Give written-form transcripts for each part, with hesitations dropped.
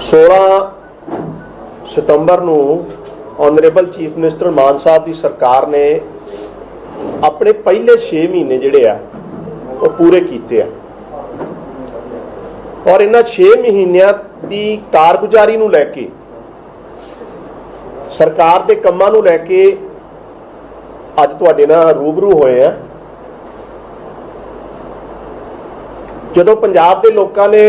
16 सितंबर ਨੂੰ honourable chief minister मान साहब की सरकार ने अपने पहले 6 महीने जिहड़े आ वो पूरे कीते आ और इन्हां 6 महीनों की कारगुजारी नूं लैके सरकार के कामां नूं लैके अज तुहाडे नाल रूबरू होए आ। जदों पंजाब के लोगों ने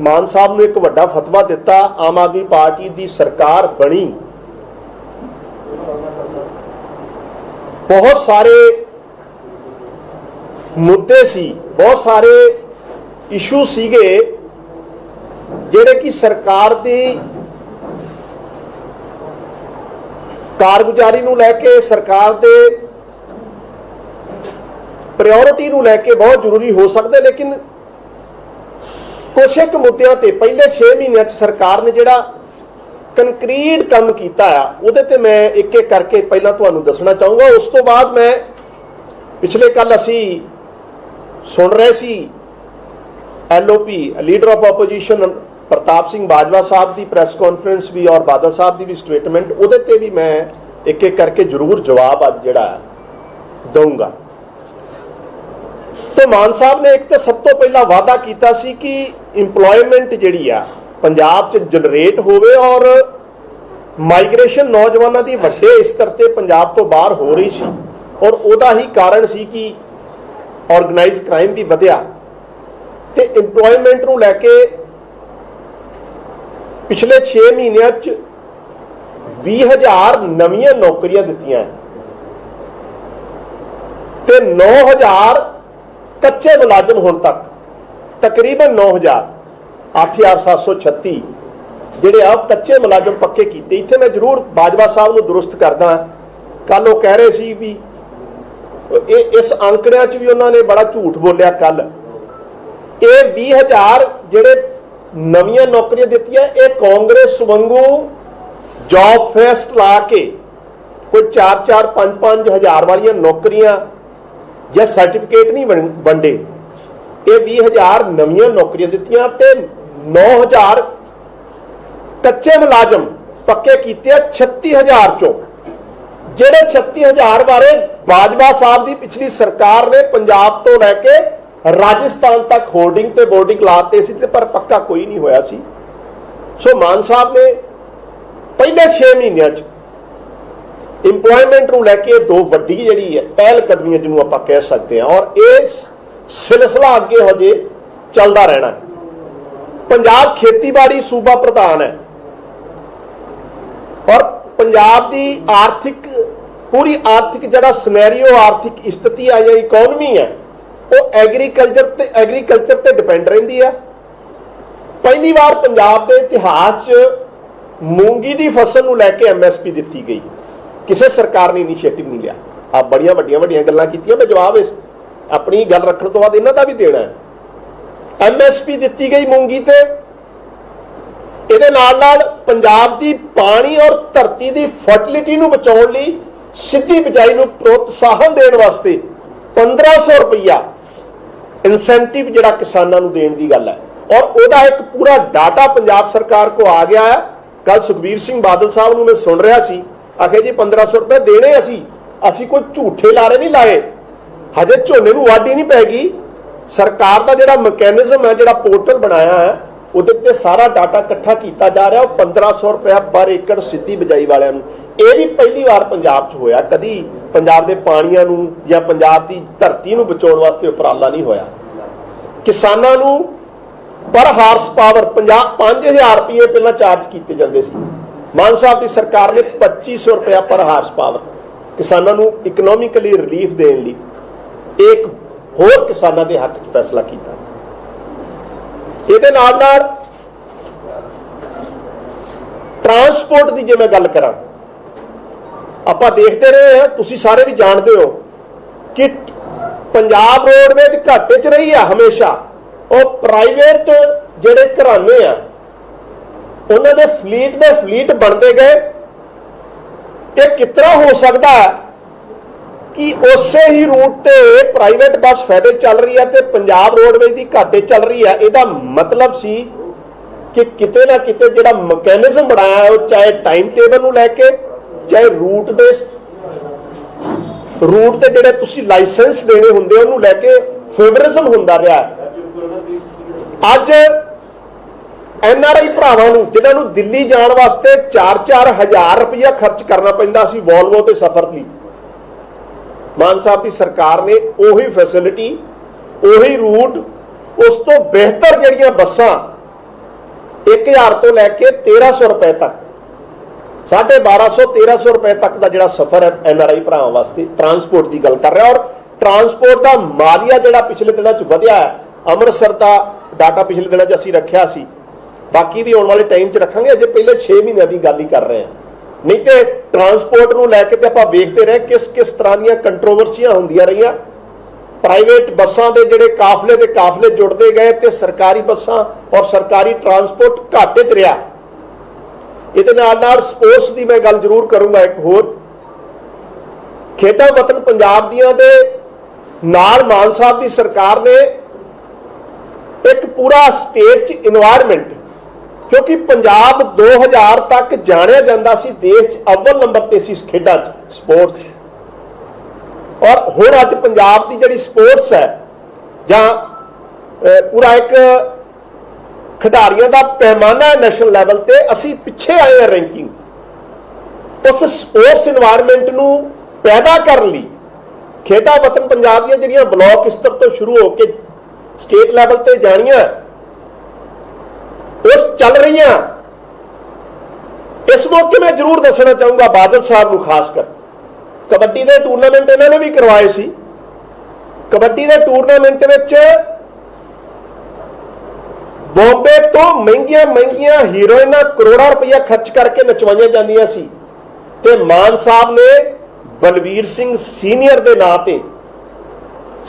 मान साहब नूं एक वड्डा फतवा दिता, आम आदमी पार्टी की सरकार बनी, बहुत सारे मुद्दे सी, बहुत सारे इशू सीगे जिहड़े कि सरकार की कारगुजारी नूं लैके, सरकार के प्रायोरिटी नूं लैके बहुत जरूरी हो सकते। लेकिन कुछ एक मुद्दों ते पहले 6 महीनों सरकार ने जिहड़ा कंक्रीट काम किया उहदे ते मैं एक एक करके पहला तुहानूं दसना चाहूँगा। उस तो बाद मैं पिछले कल असी सुन रहे सी LOP leader of opposition Pratap Singh Bajwa साहब की प्रैस कॉन्फ्रेंस भी और बादल साहब की भी स्टेटमेंट, उहदे ते भी मैं एक एक करके जरूर जवाब अज जिहड़ा दूंगा। तो मान साहब ने एक तो सब तो पहला वादा किया सी कि इंप्लॉयमेंट जिहड़ी आ पंजाब च जनरेट होवे और माइग्रेशन नौजवानों की वड्डे स्तर ते पंजाब तो बाहर हो रही सी और उहदा ही कारण सी कि ऑर्गेनाइज क्राइम भी वधिया ते इंप्लॉयमेंट नूं लैके पिछले 6 महीनों 20,000 नवीं नौकरियां दित्तियां ते 9,000 कच्चे मुलाजम हुण तक तकरीबन 9,000 8,736 जिहड़े आ कच्चे मुलाजम पक्के कीते। इत्थे मैं जरूर बाजवा साहब नूं दुरुस्त करदा, कल वो कह रहे सी भी इस आंकड़ियां च भी उन्होंने बड़ा झूठ बोलिया। कल ये 20,000 जिहड़े नवीं नौकरियां दित्तियां ये कांग्रेस वांगू जॉब फेस्ट ला के कोई 4-4 5-5 हज़ार वाली नौकरियां या सर्टिफिकेट नहीं वंडे। ये 20,000 नवीं नौकरियां दित्तियां ते 9,000 कच्चे मुलाजम पक्के कीते 36,000 चों, जिहड़े 36,000 बारे बाजवा साहब की पिछली सरकार ने पंजाब तो लैके राजस्थान तक होर्डिंग ते बोर्डिंग लाते सी पर पक्का कोई नहीं होया सी। सो मान साहब ने पहले 6 महीनों इंप्लॉयमेंट नूं लैके दो वड्डी जिहड़ी है पहल कदमियां जिन्होंने आपां कह सकते हैं और ये सिलसिला अगे हजे चलता रहना है। पंजाब खेतीबाड़ी सूबा प्रधान है और पंजाब की आर्थिक पूरी आर्थिक जिहड़ा सिनेरियो आर्थिक स्थिति है या इकोनॉमी है वो एग्रीकल्चर ते डिपेंड रहिंदी है। पहली बार पंजाब के इतिहास मूंगी की फसल नूं लैके MSP दित्ती गई, किसी सरकार ने इनिशिएटिव नहीं लिया। आप बड़िया वड्डियां गल्लां कीतियां, मैं जवाब इस अपनी गल रखने तो बाद इन्हां दा भी देना है। MSP दित्ती गई मूंगी ते इहदे नाल पंजाब की पानी और धरती की फर्टिलिटी नूं बचाउण लई सिद्धी बिजाई नूं प्रोत्साहन देण वास्ते 1500 रुपया इंसेंटिव जिहड़ा किसानां नूं देण दी गल है और उहदा एक पूरा डाटा पंजाब सरकार को आ गया है। कल सुखबीर सिंह बादल साहब नूं मैं सुन रहा सी, आखे जी 1500 रुपए देने असी कोई झूठे लारे नहीं लाए, हजे झोने नूं वाढी नहीं पैगी। सरकार का जिहड़ा मैकेनिज्म है, जिहड़ा पोर्टल बनाया है उहदे ते सारा डाटा इकट्ठा किया जा रहा है। 1500 रुपया पर एकड़ सिद्धी बिजाई वालियां नूं ये भी पहली बार पंजाब च होया, कदी पंजाब के पानियां नूं या पंजाब की धरती नूं बचाउण वास्ते उपराला नहीं होया। किसानां नूं पर हार्स पावर 5,000 रुपये पहला चार्ज किए जाते सी, मान साहब की सरकार ने 2,500 रुपया पर हार्स पावर किसानों नूं इकनॉमिकली रिलीफ देने लई एक होर किसानों के हक च फैसला किया। इहदे नाल नाल ट्रांसपोर्ट की जे मैं गल करां, आपां देखते रहे हैं, तुसीं सारे भी जानते हो कि पंजाब रोडवेज घाटे च रही है हमेशा। और प्राइवेट जिहड़े घराने आ उन्हां दे फ्लीट बनते गए। ये कितना हो सकता है कि उसे ही रूट ते प्राइवेट बस फायदे चल रही है तो पंजाब रोडवेज की घाटे चल रही है। इसका मतलब सी कि किते ना किते जिहड़ा मैकेनिज्म बनाया है, चाहे टाइम टेबल नूं लैके, चाहे रूट ते जिहड़े तुसीं लाइसेंस देने हुंदे उहनूं लैके फेवरिज्म हुंदा रहा है। अज NRI भरावां नूं जिन्हां नूं दिल्ली जाण वास्ते 4-4 हज़ार रुपया खर्च करना पैंदा सी वॉल्वो ते सफर लई, मान साहब की सरकार ने उही फैसिलिटी, उही रूट, उस तो बेहतर जिहड़ियां बसां 1000 तो लैके 1300 रुपए तक, 1250-1300 रुपए तक का जिहड़ा सफर है NRI भरावां वास्ते ट्रांसपोर्ट की गल कर रहा। और ट्रांसपोर्ट का मालिया जिहड़ा पिछले दिनों च वधिया है, अमृतसर का डाटा पिछले दिनों च असीं रखिया सी, बाकी भी आने वाले टाइम च रखांगे, अजे पहले 6 महीनों की गल ही कर रहे हैं। नहीं तो ट्रांसपोर्ट नूं लैके ते आपां वेखते रहे किस किस तरह दी कंट्रोवर्सियां हुंदियां रहियां। प्राइवेट बसां दे जिहड़े काफले जुड़ते गए ते सरकारी बसां और सरकारी ट्रांसपोर्ट घाटे च रहा। इहदे नाल नाल स्पोर्ट्स की मैं गल जरूर करूंगा। एक होर खेडां वतन पंजाब दियां दे नाल मान साहब की सरकार ने एक पूरा स्टेट च इन्वायरमेंट, क्योंकि पंजाब 2000 तक जानिया जाता सी देश अव्वल नंबर ते सी खेडां च स्पोर्ट्स, और हुण अज पंजाब की जिहड़ी स्पोर्ट्स है जां पूरा एक खिडारियों का पैमाना है नेशनल लैवल ते, असी पिछे आए हैं रैंकिंग। उस स्पोर्ट्स इन्वायरमेंट नूं पैदा करने लई खेडां वतन पंजाब दी जिहड़ियां ब्लॉक स्तर तो शुरू होकर स्टेट लैवल ते जानियां उस चल रही। इस मौके मैं जरूर दसना चाहूंगा बादल साहब नूं, खासकर कबड्डी के टूरनामेंट इन्होंने भी करवाए सी। कबड्डी के टूरनामेंट विच बॉम्बे तो महंगिया हीरोइना करोड़ों रुपया खर्च करके नचवाइया जांदियां सी, ते मान साहब ने बलवीर सिंह सीनियर के नां ते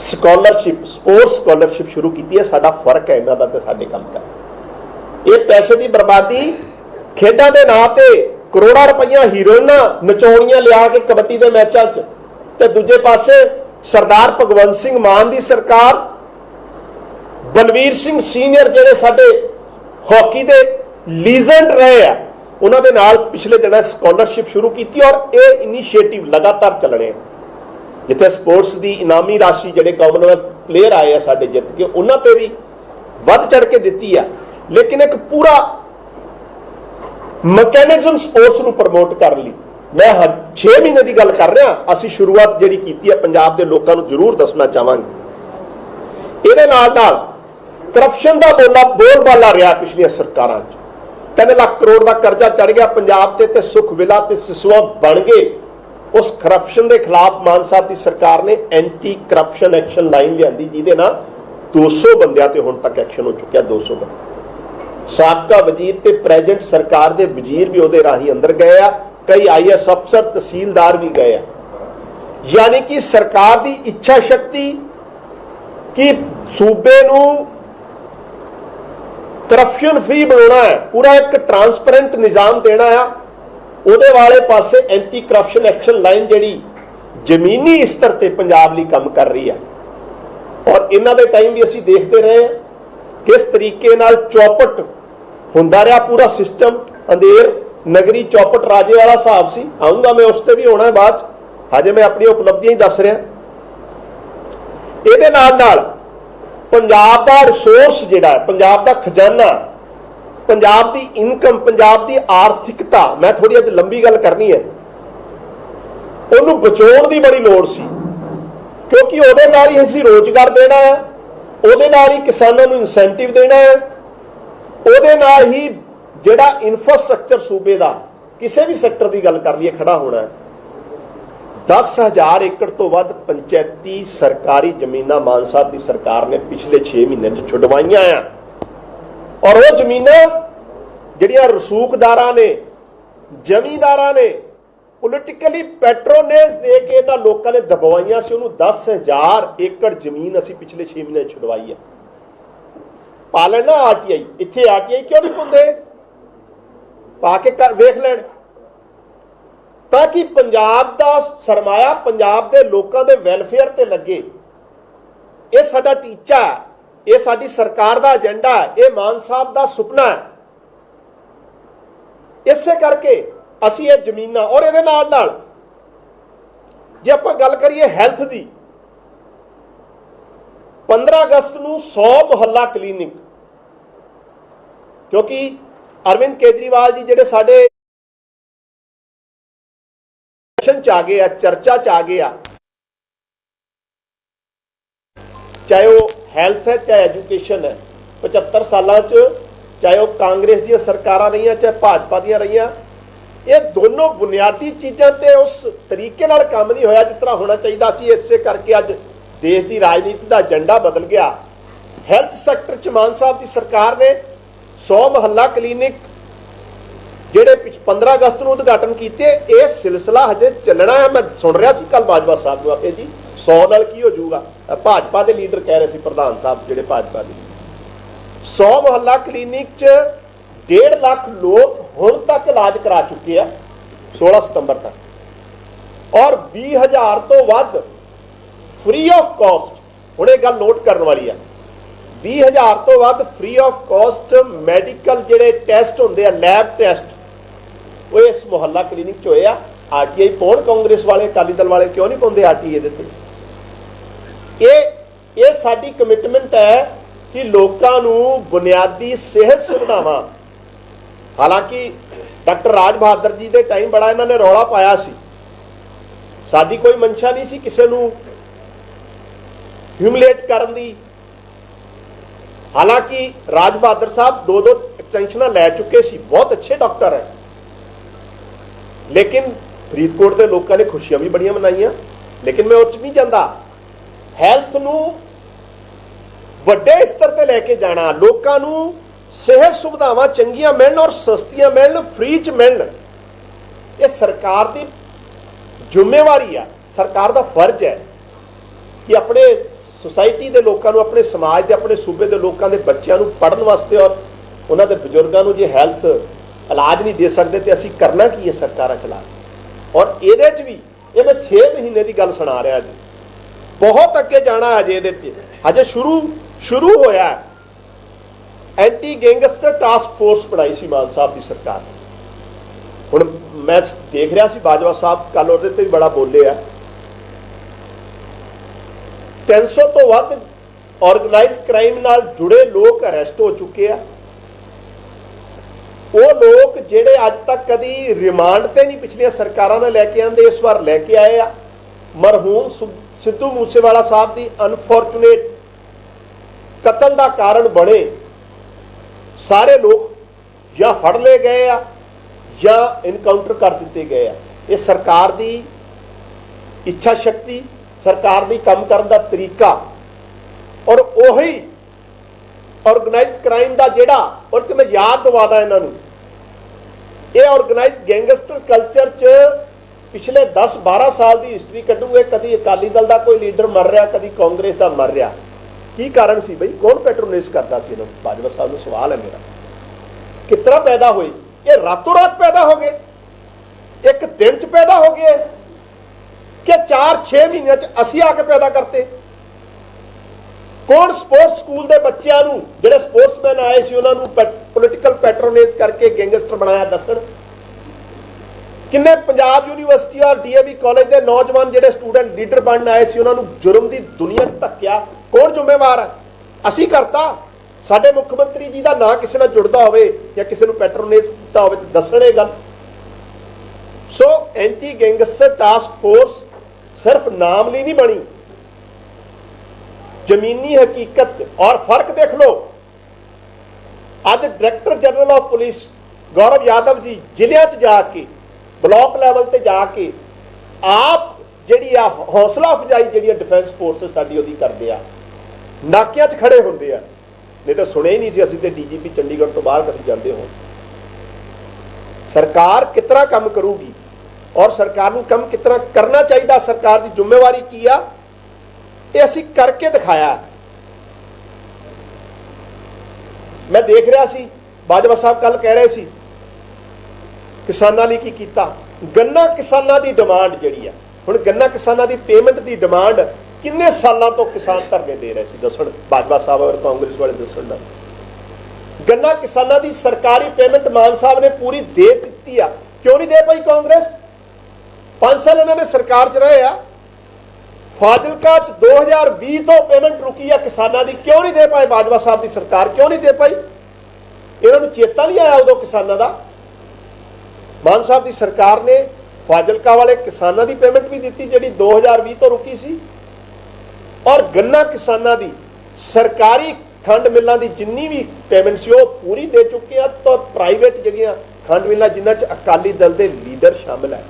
स्कॉलरशिप, स्पोर्ट्स स्कॉलरशिप शुरू की है। साडा फर्क है इन्हां दा ते साडे काम का। ये पैसे की बर्बादी खेडां दे नां ते करोड़ों रुपया हीरोइना नचौड़ियां लिया के कबड्डी के मैचों च, ते दूजे पासे सरदार भगवंत सिंह मान की सरकार, बलवीर सिंह सीनियर जिहड़े साडे हॉकी के लीजेंड रहे हैं, उन्होंने नाल पिछले दिन स्कॉलरशिप शुरू की। और ये इनिशिएटिव लगातार चलने, जिथे स्पोर्ट्स की इनामी राशि जिहड़े कॉमनवेल्थ प्लेयर आए हैं साडे जित के, उन्होंने भी वध चढ़ के दी है। लेकिन एक पूरा मैकेनिज्म स्पोर्ट्स नूं प्रमोट कर ली। मैं 6 महीने की गल कर रहा, असी शुरुआत जिहड़ी कीती है पंजाब के लोगों को जरूर दसना चाहांगे। इहदे नाल नाल करप्शन का बोलबाला रहा पिछलियां सरकारां च। 3 लाख करोड़ का कर्जा चढ़ गया पंजाब ते सुख विला ते सिसवा बन गए। उस करप्शन के खिलाफ मान साहब की सरकार ने एंटी करप्शन एक्शन लाइन लियांदी, जिहदे नाल 200 बंदियां ते हुण तक एक्शन हो चुकिया। 200 बंदे, साबका वजीर ते प्रेजेंट सरकार के वजीर भी उहदे राही अंदर गए आ, कई IAS अफसर तहसीलदार भी गए। यानी कि सरकार की इच्छा शक्ति कि सूबे नूं करप्शन फ्री बनाना है, पूरा एक ट्रांसपेरेंट निजाम देना है, उहदे वाले पासे एंटी करप्शन एक्शन लाइन जिहड़ी जमीनी स्तर ते पंजाब लई काम कर रही है। और इन्हां दे टाइम भी असीं देखते रहे किस तरीके नाल चौपट हुंदा रहा पूरा सिस्टम। अंधेर नगरी चौपट राजे वाला हिसाब सी, आऊंगा मैं उस ते भी होना है बाद, हजे मैं अपनी उपलब्धियां ही दस रहा। इहदे नाल नाल पंजाब का रिसोर्स जिहड़ा है, पंजाब का खजाना, पंजाब की इनकम, पंजाब की आर्थिकता, मैं थोड़ी अज लंबी गल करनी है, उन्होंने बचाउण की बड़ी लोड़ सी, क्योंकि उहदे नाल ही असीं रोजगार देना है, उहदे नाल ही किसानों को इंसेंटिव देना है, उहदे नाल ही जिहड़ा इंफ्रास्ट्रक्चर सूबे का किसी भी सैक्टर की गल कर लईए खड़ा होना है। 10,000 एकड़ तो वध पंचायती सरकारी जमीनां मान साहब की सरकार ने पिछले 6 महीने छुडवाइयां आ। और वो जमीनां जिहड़ियां रसूखदारां ने, जमींदारां ने पोलिटिकली पैट्रोनेज दे के तां लोकां ने दबवाइयां सी। उहनूं 10,000 एकड़ जमीन असीं पिछले 6 महीने छुडवाई है। पा लेना RTI, इत्थे RTI क्यों नहीं पाउंदे, पा के वेख लैण, ताकि पंजाब का सरमाया पंजाब के लोगों के वैलफेयर ते लगे। ये साडा टीचा है, ये साडी सरकार का एजेंडा है, ये मान साहब का सुपना है ਇਸੇ ਕਰਕੇ ਅਸੀਂ ਇਹ ਜ਼ਮੀਨਾਂ ਔਰ ਇਹਦੇ ਨਾਲ ਜੇ ਆਪਾਂ ਗੱਲ ਕਰੀਏ ਹੈਲਥ ਦੀ, 15 ਅਗਸਤ ਨੂੰ 100 ਮੁਹੱਲਾ ਕਲੀਨਿਕ, ਕਿਉਂਕਿ ਅਰਵਿੰਦ ਕੇਜਰੀਵਾਲ ਜੀ ਜਿਹੜੇ ਸਾਡੇ ਚ ਆ ਗਏ ਆ, ਚਰਚਾ ਚ ਆ ਗਏ ਆ, ਚਾਹੇ ਉਹ ਹੈਲਥ ਹੈ ਚਾਹੇ ਐਜੂਕੇਸ਼ਨ ਹੈ, 75 ਸਾਲਾਂ ਚ ਚਾਹੇ ਉਹ ਕਾਂਗਰਸ ਦੀਆਂ ਸਰਕਾਰਾਂ ਰਹੀਆਂ ਚਾਹੇ ਭਾਜਪਾ ਦੀਆਂ ਰਹੀਆਂ, ਇਹ ਦੋਨੋਂ ਬੁਨਿਆਦੀ ਚੀਜ਼ਾਂ ਤੇ ਉਸ ਤਰੀਕੇ ਨਾਲ ਕੰਮ ਨਹੀਂ ਹੋਇਆ ਜਿਸ ਤਰ੍ਹਾਂ ਹੋਣਾ ਚਾਹੀਦਾ ਸੀ। ਇਸੇ ਕਰਕੇ ਅੱਜ ਦੇਸ਼ ਦੀ ਰਾਜਨੀਤੀ ਦਾ ਏਜੰਡਾ ਬਦਲ ਗਿਆ। ਹੈਲਥ ਸੈਕਟਰ ਚ ਮਾਨ ਸਾਹਿਬ ਦੀ ਸਰਕਾਰ ਨੇ 100 ਮੁਹੱਲਾ ਕਲੀਨਿਕ ਜਿਹੜੇ 15 ਅਗਸਤ ਨੂੰ ਉਦਘਾਟਨ ਕੀਤੇ, ਇਹ ਸਿਲਸਿਲਾ ਹਜੇ ਚੱਲਣਾ ਹੈ। ਮੈਂ ਸੁਣ ਰਿਹਾ ਸੀ ਕੱਲ ਬਾਜਵਾ ਸਾਹਿਬ ਨੂੰ ਆਖੇ ਜੀ 100 ਨਾਲ ਕੀ ਹੋ ਜਾਊਗਾ, ਭਾਜਪਾ ਦੇ ਲੀਡਰ ਕਹਿ ਰਹੇ ਸੀ, ਪ੍ਰਧਾਨ ਸਾਹਿਬ ਜਿਹੜੇ ਭਾਜਪਾ ਦੇ, 100 ਮੁਹੱਲਾ ਕਲੀਨਿਕ ਚ 1.5 ਲੱਖ ਲੋਕ ਹੁਣ ਤੱਕ ਇਲਾਜ ਕਰਾ ਚੁੱਕੇ ਆ 16 ਸਤੰਬਰ ਤੱਕ, ਔਰ 20,000 ਤੋਂ ਵੱਧ ਫ੍ਰੀ ਆਫ ਕਾਸਟ, ਹੁਣ ਇਹ ਗੱਲ ਨੋਟ ਕਰਨ ਵਾਲੀ ਆ, 20,000 ਤੋਂ ਵੱਧ ਫ੍ਰੀ ਆਫ ਕਾਸਟ ਮੈਡੀਕਲ ਜਿਹੜੇ ਟੈਸਟ ਹੁੰਦੇ ਆ, ਲੈਬ ਟੈਸਟ, ਉਹ ਇਸ ਮੁਹੱਲਾ ਕਲੀਨਿਕ ਚ ਹੋਏ ਆ। ਆਰਟੀਆਈ ਪਾਉਣ ਕਾਂਗਰਸ ਵਾਲੇ, ਅਕਾਲੀ ਦਲ ਵਾਲੇ ਕਿਉਂ ਨਹੀਂ ਪਾਉਂਦੇ ਆਰਟੀਆਈ ਦੇ ਤੇ? ਇਹ ਸਾਡੀ ਕਮਿਟਮੈਂਟ ਹੈ ਕਿ ਲੋਕਾਂ ਨੂੰ ਬੁਨਿਆਦੀ ਸਿਹਤ ਸੁਵਿਧਾਵਾਂ, ਹਾਲਾਂਕਿ ਡਾਕਟਰ ਰਾਜ ਬਹਾਦਰ ਜੀ ਦੇ ਟਾਈਮ ਬੜਾ ਇਹਨਾਂ ਨੇ ਰੌਲਾ ਪਾਇਆ ਸੀ, ਸਾਡੀ ਕੋਈ ਮਨਸ਼ਾ ਨਹੀਂ ਸੀ ਕਿਸੇ ਨੂੰ ਹਿਊਮਿਲੇਟ ਕਰਨ ਦੀ, ਹਾਲਾਂਕਿ ਰਾਜ ਬਹਾਦਰ ਸਾਹਿਬ 2 ਐਕਸਟੈਂਸ਼ਨਾਂ ਲੈ ਚੁੱਕੇ ਸੀ, ਬਹੁਤ ਅੱਛੇ ਡਾਕਟਰ ਹੈ, ਲੇਕਿਨ ਫਰੀਦਕੋਟ ਦੇ ਲੋਕਾਂ ਨੇ ਖੁਸ਼ੀਆਂ ਵੀ ਬੜੀਆਂ ਮਨਾਈਆਂ। ਲੇਕਿਨ ਮੈਂ ਉਹ 'ਚ ਨਹੀਂ ਜਾਂਦਾ, ਹੈਲਥ ਨੂੰ ਵੱਡੇ ਸਤਰ ਤੇ ਲੈ ਕੇ ਜਾਣਾ, ਲੋਕਾਂ ਨੂੰ ਸਿਹਤ ਸੁਵਿਧਾਵਾਂ ਚੰਗੀਆਂ ਮਿਲਣ ਔਰ ਸਸਤੀਆਂ ਮਿਲਣ, ਫ੍ਰੀ ਚ ਮਿਲਣ, ਇਹ ਸਰਕਾਰ ਦੀ ਜ਼ਿੰਮੇਵਾਰੀ ਆ, ਸਰਕਾਰ ਦਾ ਫਰਜ਼ ਹੈ ਕਿ ਆਪਣੇ ਸੁਸਾਇਟੀ ਦੇ ਲੋਕਾਂ ਨੂੰ, ਆਪਣੇ ਸਮਾਜ ਦੇ, ਆਪਣੇ ਸੂਬੇ ਦੇ ਲੋਕਾਂ ਦੇ ਬੱਚਿਆਂ ਨੂੰ ਪੜ੍ਹਨ ਵਾਸਤੇ ਔਰ ਉਹਨਾਂ ਦੇ ਬਜ਼ੁਰਗਾਂ ਨੂੰ ਜੇ ਹੈਲਥ ਇਲਾਜ ਨਹੀਂ ਦੇ ਸਕਦੇ ਤੇ ਅਸੀਂ ਕਰਨਾ ਕੀ ਹੈ ਸਰਕਾਰਾਂ ਚਲਾ। ਔਰ ਇਹਦੇ 'ਚ ਵੀ ਇਹ ਮੈਂ 6 ਮਹੀਨੇ ਦੀ ਗੱਲ ਸੁਣਾ ਰਿਹਾ ਜੀ, ਬਹੁਤ ਅੱਗੇ ਜਾਣਾ ਅਜੇ, ਇਹਦੇ 'ਤੇ ਹਜੇ ਸ਼ੁਰੂ ਹੋਇਆ। ਐਂਟੀ ਗੈਂਗਸਟਰ ਟਾਸਕ ਫੋਰਸ ਬਣਾਈ ਸੀ ਮਾਨ ਸਾਹਿਬ ਦੀ ਸਰਕਾਰ ਨੇ। ਹੁਣ ਮੈਂ ਦੇਖ ਰਿਹਾ ਸੀ ਬਾਜਵਾ ਸਾਹਿਬ ਕੱਲ ਉਹਦੇ ਤੇ ਵੀ ਬੜਾ ਬੋਲੇ ਆ, 300 ਤੋਂ ਵੱਧ ਆਰਗੇਨਾਈਜ਼ ਕ੍ਰਾਈਮ ਨਾਲ ਜੁੜੇ ਲੋਕ ਅਰੈਸਟ ਹੋ ਚੁੱਕੇ ਆ। ਉਹ ਲੋਕ ਜਿਹੜੇ ਅੱਜ ਤੱਕ ਕਦੀ ਰਿਮਾਂਡ ਤੇ ਨਹੀਂ ਪਿਛਲੀਆਂ ਸਰਕਾਰਾਂ ਨੇ ਲੈ ਕੇ ਆਂਦੇ, ਇਸ ਵਾਰ ਲੈ ਕੇ ਆਏ ਆ। ਮਰਹੂਮ ਸਿੱਧੂ ਮੂਸੇਵਾਲਾ ਸਾਹਿਬ ਦੀ ਅਨਫੋਰਚੂਨੇਟ ਕਤਲ ਦਾ ਕਾਰਨ ਬਣੇ ਸਾਰੇ ਲੋਕ ਜਾਂ ਫੜ ਲਏ ਗਏ ਆ ਜਾਂ ਇਨਕਾਊਂਟਰ ਕਰ ਦਿੱਤੇ ਗਏ ਆ। ਇਹ ਸਰਕਾਰ ਦੀ ਇੱਛਾ ਸ਼ਕਤੀ, ਸਰਕਾਰ ਦੀ ਕੰਮ ਕਰਨ ਦਾ ਤਰੀਕਾ, ਔਰ ਉਹੀ ਆਰਗੇਨਾਈਜ਼ ਕ੍ਰਾਈਮ ਦਾ ਜਿਹੜਾ, ਔਰ ਤੇ ਮੈਂ ਯਾਦ ਦਵਾਦਾ ਇਹਨਾਂ ਨੂੰ, ਇਹ ਆਰਗੇਨਾਈਜ਼ ਗੈਂਗਸਟਰ ਕਲਚਰ 'ਚ ਪਿਛਲੇ 10-12 ਸਾਲ ਦੀ ਹਿਸਟਰੀ ਕੱਢੂਗੇ। ਕਦੀ ਅਕਾਲੀ ਦਲ ਦਾ ਕੋਈ ਲੀਡਰ ਮਰ ਰਿਹਾ, ਕਦੀ ਕਾਂਗਰਸ ਦਾ ਮਰ ਰਿਹਾ। ਕੀ ਕਾਰਨ ਸੀ ਬਈ? ਕੌਣ ਪੈਟਰੋਨਾਈਜ਼ ਕਰਦਾ ਸੀ ਇਹਨਾਂ ਨੂੰ? ਬਾਜਵਾ ਸਾਹਿਬ ਨੂੰ ਸਵਾਲ ਹੈ ਮੇਰਾ, ਕਿਸ ਤਰ੍ਹਾਂ ਪੈਦਾ ਹੋਈ? ਇਹ ਰਾਤੋਂ ਰਾਤ ਪੈਦਾ ਹੋ ਗਏ, ਇੱਕ ਦਿਨ 'ਚ ਪੈਦਾ ਹੋ ਗਏ ਕਿ 4-6 ਮਹੀਨਿਆਂ 'ਚ ਅਸੀਂ ਆ ਕੇ ਪੈਦਾ ਕਰਤੇ? ਕੌਣ ਸਪੋਰਟਸ ਸਕੂਲ ਦੇ ਬੱਚਿਆਂ ਨੂੰ, ਜਿਹੜੇ ਸਪੋਰਟਸਮੈਨ ਆਏ ਸੀ, ਉਹਨਾਂ ਨੂੰ ਪੋਲੀਟੀਕਲ ਪੈਟਰੋਨਾਈਜ਼ ਕਰਕੇ ਗੈਂਗਸਟਰ ਬਣਾਇਆ? ਦੱਸਣ ਕਿੰਨੇ ਪੰਜਾਬ ਯੂਨੀਵਰਸਿਟੀ ਔਰ ਡੀਏਵੀ ਕਾਲਜ ਦੇ ਨੌਜਵਾਨ ਜਿਹੜੇ ਸਟੂਡੈਂਟ ਲੀਡਰ ਬਣਨ ਆਏ ਸੀ, ਉਹਨਾਂ ਨੂੰ ਜੁਰਮ ਦੀ ਦੁਨੀਆ ਧੱਕਿਆ? ਕੌਣ ਜ਼ਿੰਮੇਵਾਰ ਹੈ? ਅਸੀਂ ਕਰਤਾ? ਸਾਡੇ ਮੁੱਖ ਮੰਤਰੀ ਜੀ ਦਾ ਨਾਂ ਕਿਸੇ ਨਾਲ ਜੁੜਦਾ ਹੋਵੇ ਜਾਂ ਕਿਸੇ ਨੂੰ ਪੈਟਰੋਨਾਈਜ਼ ਕੀਤਾ ਹੋਵੇ ਤਾਂ ਦੱਸਣ ਇਹ ਗੱਲ। ਸੋ ਐਂਟੀ ਗੈਂਗਸਟਰ ਟਾਸਕ ਫੋਰਸ ਸਿਰਫ ਨਾਮ ਲਈ ਨਹੀਂ ਬਣੀ, ਜ਼ਮੀਨੀ ਹਕੀਕਤ ਔਰ ਫਰਕ ਦੇਖ ਲਓ। ਅੱਜ ਡਾਇਰੈਕਟਰ ਜਨਰਲ ਆਫ ਪੁਲਿਸ ਗੌਰਵ ਯਾਦਵ ਜੀ ਜ਼ਿਲ੍ਹਿਆਂ 'ਚ ਜਾ ਕੇ, ਬਲਾਕ ਲੈਵਲ ਤੇ ਜਾ ਕੇ ਆਪ ਜਿਹੜੀ ਆ ਹੌਸਲਾ ਅਫਜ਼ਾਈ ਜਿਹੜੀ ਆ ਡਿਫੈਂਸ ਫੋਰਸ ਸਾਡੀ ਉਹਦੀ ਕਰਦੇ ਆ, ਨਾਕਿਆਂ 'ਚ ਖੜੇ ਹੁੰਦੇ ਆ। ਨਹੀਂ ਤਾਂ ਸੁਣੇ ਹੀ ਨਹੀਂ ਸੀ ਅਸੀਂ ਤੇ ਡੀਜੀਪੀ ਚੰਡੀਗੜ੍ਹ ਤੋਂ ਬਾਹਰ ਕਦੀ ਜਾਂਦੇ ਹੋ। ਸਰਕਾਰ ਕਿਸ ਤਰ੍ਹਾਂ ਕੰਮ ਕਰੂਗੀ ਔਰ ਸਰਕਾਰ ਨੂੰ ਕੰਮ ਕਿਸ ਤਰ੍ਹਾਂ ਕਰਨਾ ਚਾਹੀਦਾ, ਸਰਕਾਰ ਦੀ ਜ਼ਿੰਮੇਵਾਰੀ ਕੀ ਆ, ਇਹ ਅਸੀਂ ਕਰਕੇ ਦਿਖਾਇਆ। ਮੈਂ ਦੇਖ ਰਿਹਾ ਸੀ ਬਾਜਵਾ ਸਾਹਿਬ ਕੱਲ ਕਹਿ ਰਹੇ ਸੀ ਕਿਸਾਨਾਂ ਲਈ ਕੀ ਕੀਤਾ। ਗੰਨਾ ਕਿਸਾਨਾਂ ਦੀ ਡਿਮਾਂਡ ਜਿਹੜੀ ਆ, ਹੁਣ ਗੰਨਾ ਕਿਸਾਨਾਂ ਦੀ ਪੇਮੈਂਟ ਦੀ ਡਿਮਾਂਡ ਕਿੰਨੇ ਸਾਲਾਂ ਤੋਂ ਕਿਸਾਨ ਧਰਨੇ ਦੇ ਰਹੇ ਸੀ? ਦੱਸਣ ਬਾਜਵਾ ਸਾਹਿਬ ਔਰ ਕਾਂਗਰਸ ਵਾਲੇ ਦੱਸਣ ਦਾ। गन्ना किसानों की सरकारी पेमेंट मान साहब ने पूरी दे दी आ, क्यों नहीं दे पाई कांग्रेस? 5 साल इन्होंने सरकार च रहे आ, फाजिलका 2020 तो पेमेंट रुकी है किसानों की, क्यों नहीं दे पाए? बाजवा साहब की सरकार क्यों नहीं दे पाई? इन्होंने चेता नहीं आया उदों किसानों का? मान साहब की सरकार ने फाजिलका वाले किसानों की पेमेंट भी दी जी 2020 तो रुकी सी, और गन्ना किसानों की सरकारी खंड मिलों की जिन्नी भी पेमेंट सी वो पूरी दे चुके हैं। तो प्राइवेट जगह खंड मिलों जिन्होंने अकाली दल के लीडर शामिल है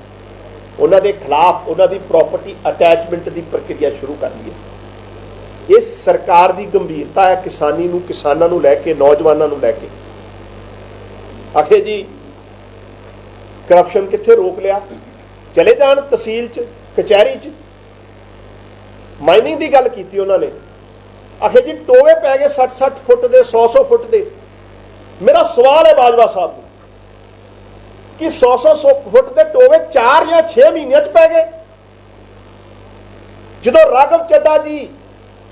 उन्होंने खिलाफ उन्होंने प्रॉपर्टी अटैचमेंट की प्रक्रिया शुरू कर ली है। इस सरकार की गंभीरता है किसानी नूं, किसानों नूं लैके, नौजवानों नूं लैके। आखे जी करप्शन कित्थे रोक लिया, चले जान तहसील च, कचहरी च। माइनिंग की गल की उन्होंने, आखे जी टोवे पै गए 60-60 फुट के, 100-100 फुट के। मेरा सवाल है बाजवा साहब कि 100-100 फुट के टोवे 4 या 6 महीनों च पै गए। जो राघव चड्ढा जी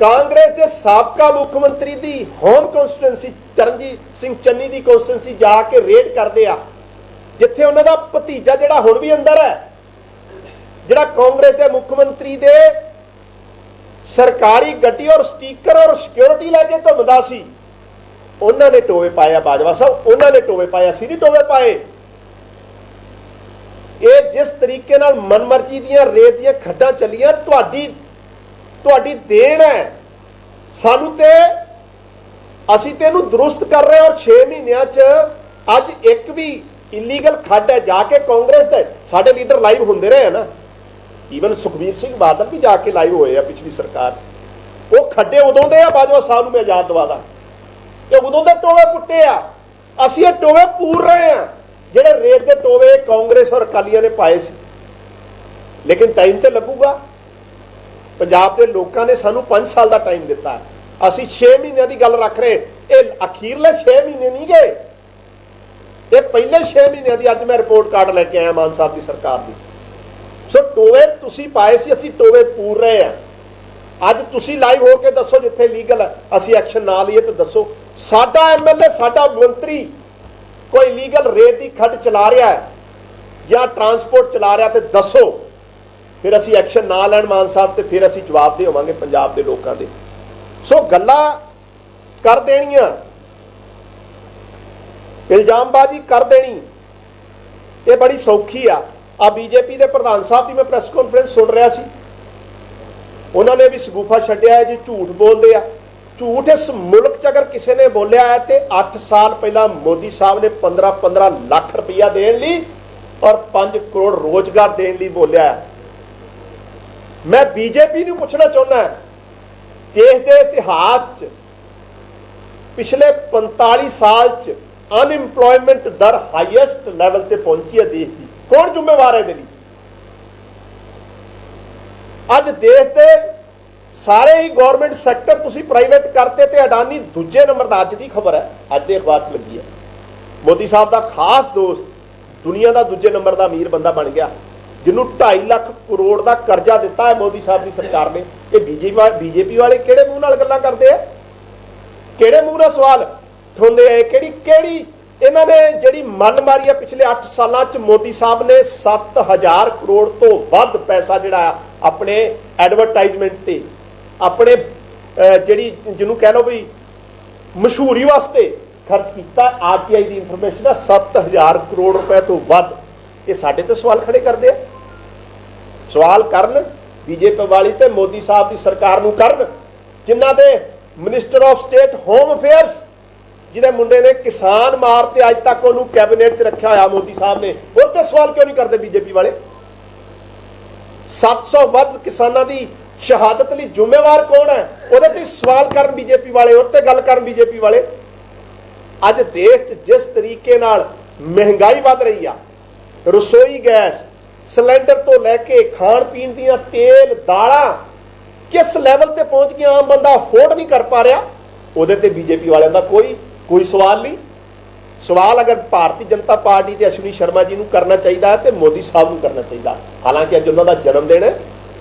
कांग्रेस के साबका मुख्यमंत्री की होम कॉन्स्टिट्यूएंसी चरणजीत सिंह चन्नी की कॉन्स्टिट्यूएंसी जाके रेड करते आ, जिथे उन्हों का भतीजा जिहड़ा हुण भी अंदर है, जिहड़ा कांग्रेस के मुख्यमंत्री दे सरकारी गड्डी और स्टीकर और सिक्योरिटी लैके घूमदा सी, उन्होंने टोवे पाए। बाजवा साहब उन्होंने टोवे पाए, असीं नहीं टोवे पाए। ये जिस तरीके नाल मनमर्जी दियां रेत दियां खड्डां चलियां, तुहाडी देन है सानू ते, असीं ते इहनूं दुरुस्त कर रहे हैं। और 6 महीनों च अज एक भी इलीगल खड्ड है जाके कांग्रेस दे साडे लीडर लाइव होंदे रहे हैं ना, ईवन सुखबीर सिंह बादल भी जाके लाइव होए आ पिछली सरकार। वो खड्डे उदों दे आ बाजवा साहब नूं मैं याद दवादा, ये उदों दे टोवे पुट्टे आ, असीं ये टोवे पूर रहे हैं ਜਿਹੜੇ रेत के टोवे कांग्रेस और अकालियां ने पाए सी। लेकिन टाइम तो लगूगा, पंजाब के लोगों ने सानू 5 साल का टाइम दिता है, असीं 6 महीनों की गल रख रहे। ये अखीरले 6 महीने नहीं गए, ये पहले 6 महीनों की अज मैं रिपोर्ट कार्ड लैके आया मान साहब की सरकार की। सो टोवे तुसीं पाए सी, असीं टोवे पूर रहे हैं। अज तुसीं लाइव होकर दसो जिथे लीगल है, असीं एक्शन ना लईए तो दसो। साडा MLA साडा मंत्री कोई लीगल रेत की खड्ड चला रहा है या ट्रांसपोर्ट चला रहा, तो दसो, फिर असीं एक्शन ना लैण मान साहब, तो फिर असीं जवाब दे होवांगे पंजाब के लोगों के। सो गल्लां कर देनियां, इल्जामबाजी कर देनी, ये बड़ी सौखी आ। बीजेपी के प्रधान साहब की मैं प्रेस कॉन्फ्रेंस सुन रहा सी, उन्होंने भी सगूफा छड्डिया है जी, झूठ बोलते हैं। झूठ इस मुल्क च अगर किसी ने बोलिया है तो 8 साल पहला मोदी साहब ने 15-15 लाख रुपया देने ली और 5 करोड़ रोजगार देने ली बोलिया है। मैं बीजेपी नूं पूछना चाहना, देश के इतिहास च पिछले 45 साल च अनएम्प्लॉयमेंट दर हाईएस्ट लैवल ते पहुंची है देश की, कौन जिम्मेवार है? दिल्ली अज देश के सारे ही गवर्नमेंट सैक्टर तुसी प्राइवेट करते ते अडानी दूजे नंबर का। अज की खबर है, अज के अखबार च लगी है, मोदी साहब का खास दोस्त दुनिया का दूजे नंबर का अमीर बंदा बन गया, जिन्हों 2.5 लाख करोड़ का कर्जा दिता है मोदी साहब की सरकार ने। ये बीजेपी वाले किहड़े मूंह नाल गल्लां करते हैं, किहड़े मूंह नाल सवाल उठाउंदे हैं? किहड़ी इन्हां ने जिहड़ी मल मारी है पिछले 8 सालां च, मोदी साहब ने 7000 करोड़ तो वध पैसा जिहड़ा अपने एडवरटाइजमेंट ते, अपने जिहड़ी जिन्हों कह लो भी मशहूरी वास्ते खर्च किया। RTI की इंफॉर्मेशन है 7000 करोड़ रुपए तो वध। ये साडे ते सवाल खड़े करते हैं, सवाल करन बीजेपी वाली ते मोदी साहब की सरकार नूं करन, जिन्हां दे minister of state home affairs जिहदे मुंडे ने किसान मारते अज तक उन्होंने कैबिनेट च रखा होया मोदी साहब ने, उस सवाल क्यों नहीं करते बीजेपी वाले? 700 वध किसानों की शहादत लई जिम्मेवार कौन है? उहदे ते सवाल करन बीजेपी वाले, उहते गल करन बीजेपी वाले। अज देश च जिस तरीके नाल महंगाई वध रही है, रसोई गैस सिलेंडर तो लैके खाण पीण दियां तेल दालां किस लैवल ते पहुंच गया, आम बंदा अफोर्ड नहीं कर पा रहा, उहदे ते बीजेपी वालियां दा कोई सवाल नहीं। सवाल अगर भारतीय जनता पार्टी ते अश्विनी शर्मा जी नूं करना चाहिए तो मोदी साहब नूं करना चाहिए। हालांकि अज उन्हों का जन्मदिन है,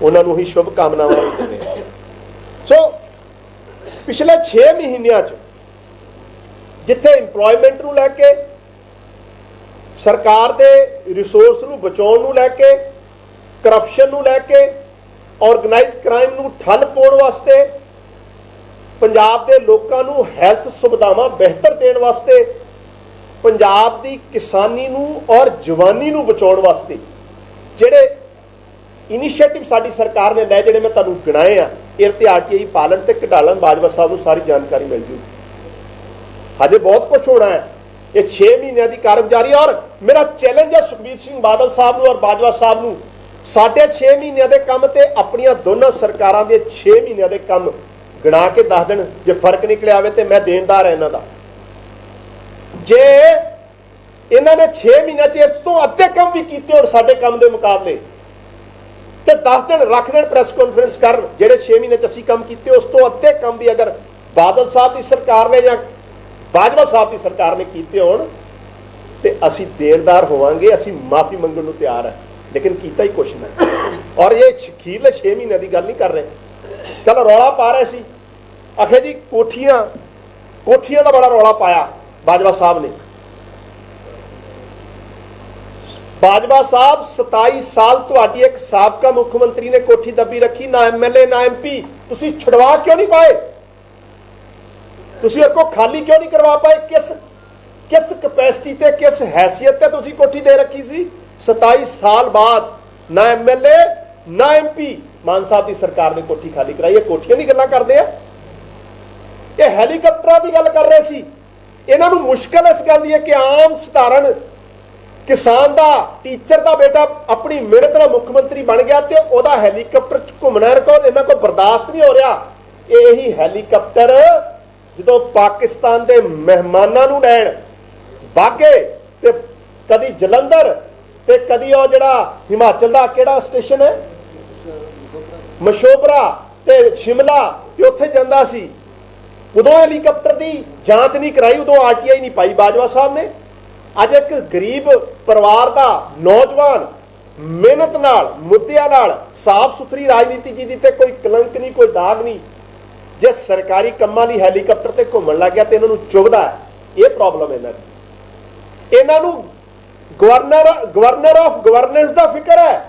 उन्होंने ही शुभकामनावां देने। सो पिछले 6 महीनों जिथे इंपलॉयमेंट नूं लैके सरकार दे रिसोर्स नूं बचाउण नूं लैके करप्शन नूं लैके ऑर्गेनाइज क्राइम नूं ठल पाउण वास्ते पंजाब दे लोकां नूं हैल्थ सुविधावां बेहतर देण वास्ते पंजाब दी किसानी नूं और जवानी नूं बचाउण वास्ते जिहड़े इनिशिएटिव साडी सरकार ने लै जिहड़े मैं तुहानूं गिणाए आ इह ते आरटीआई पालन ते घटालन बाजवा साहब नूं सारी जानकारी मिल जूगी। हजे बहुत कुछ होना है। ये 6 महीनों की कारगुजारी और मेरा चैलेंज है सुखबीर सिंह बादल साहब नूं और बाजवा साहब नूं साढ़े 6 महीनों के काम ते अपनियां दोनों सरकारां दे 6 महीनों के काम गिना के दस दिन जे फर्क निकले आवे तो मैं देनदार है इन्हां दा। जे इन्हां ने 6 महीनों च इस तो अद्धे काम भी कीते होण साडे काम दे मुकाबले ते 10 दिन रख देण प्रैस कॉन्फ्रेंस करन जिहड़े 6 महीने च असीं काम कीते उस तो अद्धे काम भी अगर बादल साहब की सरकार ने या बाजवा साहब की सरकार ने कीते होण ते असीं देनदार होवांगे, असीं माफी मंगण नूं तैयार है, लेकिन कीता ही कुछ नहीं। और ये अखीरले 6 महीने की गल नहीं कर रहे। चलो रौला पा रहे सी आखे जी कोठियां का बड़ा रौला पाया बाजवा साहब ने। बाजवा साहब 27 साल तुहाडी एक साबका मुख्यमंत्री ने कोठी दबी रखी, ना MLA ना MP, तुसीं छुड़वा क्यों नहीं पाए? तुसीं उनको खाली क्यों नहीं करवा पाए? किस कैपेसिटी ते किस हैसियत ते तुसीं कोठी दे रखी सी? 27 साल बाद ना MLA ना MP मान साहब की सरकार ने कोठी खाली कराई। कोठियां की गल्लां करदे आ, ये हैलीकॉप्टरां की गल कर रहे सी। इन्हां नूं मुश्किल इस गल दी है कि आम सधारण किसान दा टीचर दा बेटा अपनी मेहनत नाल मुख्यमंत्री बन गया तो ओदा हैलीकॉप्टर च घूमना इन्हां कोल बर्दाश्त नहीं हो रहा। यही हैलीकॉप्टर जो पाकिस्तान के मेहमानों नूं लैण बागे ते कदी जलंधर ते कदी वो जिहड़ा हिमाचल का किहड़ा स्टेशन है मशोबरा ते शिमला ते उत्थे जांदा सी, उदों हैलीकॉप्टर की जांच नहीं कराई, उदों RTI नहीं पाई बाजवा साहब ने। अज एक गरीब परिवार का नौजवान मेहनत नाल मुद्दियां नाल साफ सुथरी राजनीति जी दी ते कोई कलंक नहीं, कोई दाग नहीं, जे सरकारी कम्मां लई हैलीकॉप्टर ते घूमण लग गया तो इन्हां नूं चुभदा है। ये प्रॉब्लम इन्हां दी। इन्हां नूं गवर्नर ऑफ गवर्नेंस का फिक्र है।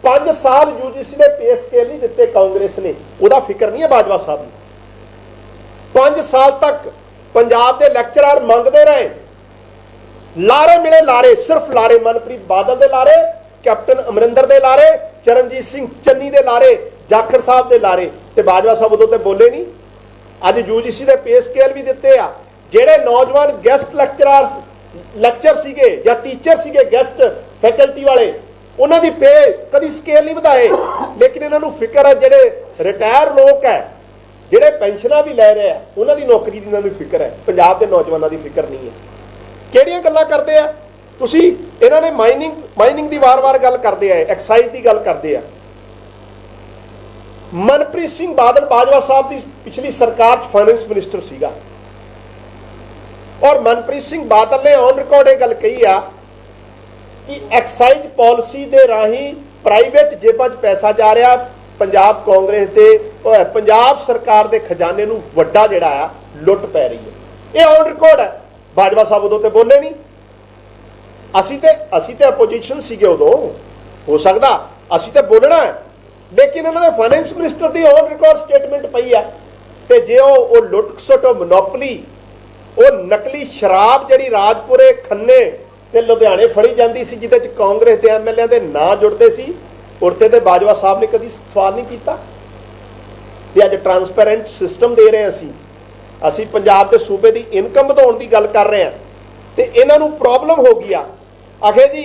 5 साल UGC ने पे स्केल नहीं दिते कांग्रेस ने, उहदा फिक्र नहीं है बाजवा साहब नूं। 5 साल तक पंजाब के लैक्चरर मंगते रहे, लारे मिले लारे, सिर्फ लारे, मनप्रीत बादल दे लारे, कैप्टन अमरिंदर दे लारे, चरणजीत सिंह चन्नी दे लारे, जाखड़ साहब दे लारे, ते बाजवा साहब उदों ते बोले नहीं। अज UGC ने पे स्केल भी दिते आ। जेड़े नौजवान गैसट लेक्चर सीगे या टीचर सीगे गेस्ट फैकल्टी वाले, उन्हां दी पे कदी स्केल नहीं वधाए, लेकिन इन्हां नूं फिक्र है जेड़े रिटायर लोग है, जेड़े पेंशनां भी लै रहे हैं, उन्हां दी नौकरी दी इन्हां नूं फिक्र है, पंजाब दे नौजवानां दी फिक्र नहीं है। किहड़ियां गल्लां करदे आ तुसीं? इन्हां ने माइनिंग दी वार-वार गल करदे आ, एक्साइज दी गल करदे आ। मनप्रीत सिंह बादल बाजवा साहब की पिछली सरकार फाइनेंस मिनिस्टर सीगा और मनप्रीत सिंह बादल ने ऑन रिकॉर्ड यह गल कही आ कि एक्साइज पॉलिसी दे राही प्राइवेट जेबां 'च पैसा जा रहा, पंजाब कांग्रेस दे पंजाब सरकार दे खजाने नूं वड्डा जिहड़ा आ लुੱਟ पै रही है। यह ऑन रिकॉर्ड है। बाजवा साहब उदों ते बोले नहीं। असी ते अपोजिशन सीगे उदों, हो सकदा असी ते बोलना है, लेकिन इन्होंने फाइनेंस मिनिस्टर की ऑन रिकॉर्ड स्टेटमेंट पई है। तो जे वो लुੱਟ खसुੱਟ मोनोपली, वो नकली शराब जी राजपुरे खन्ने ते लुधियाने फड़ी जाती सी, जिहदे च कांग्रेस के MLA के नां जुड़ते सी, उड़ते ते बाजवा साहब ने कभी सवाल नहीं किया। अज ट्रांसपेरेंट सिस्टम दे रहे हैं असी पंजाब के सूबे की इनकम बढ़ाने की गल कर रहे हैं, तो इन्हां नूं प्रॉब्लम हो गई। आखे जी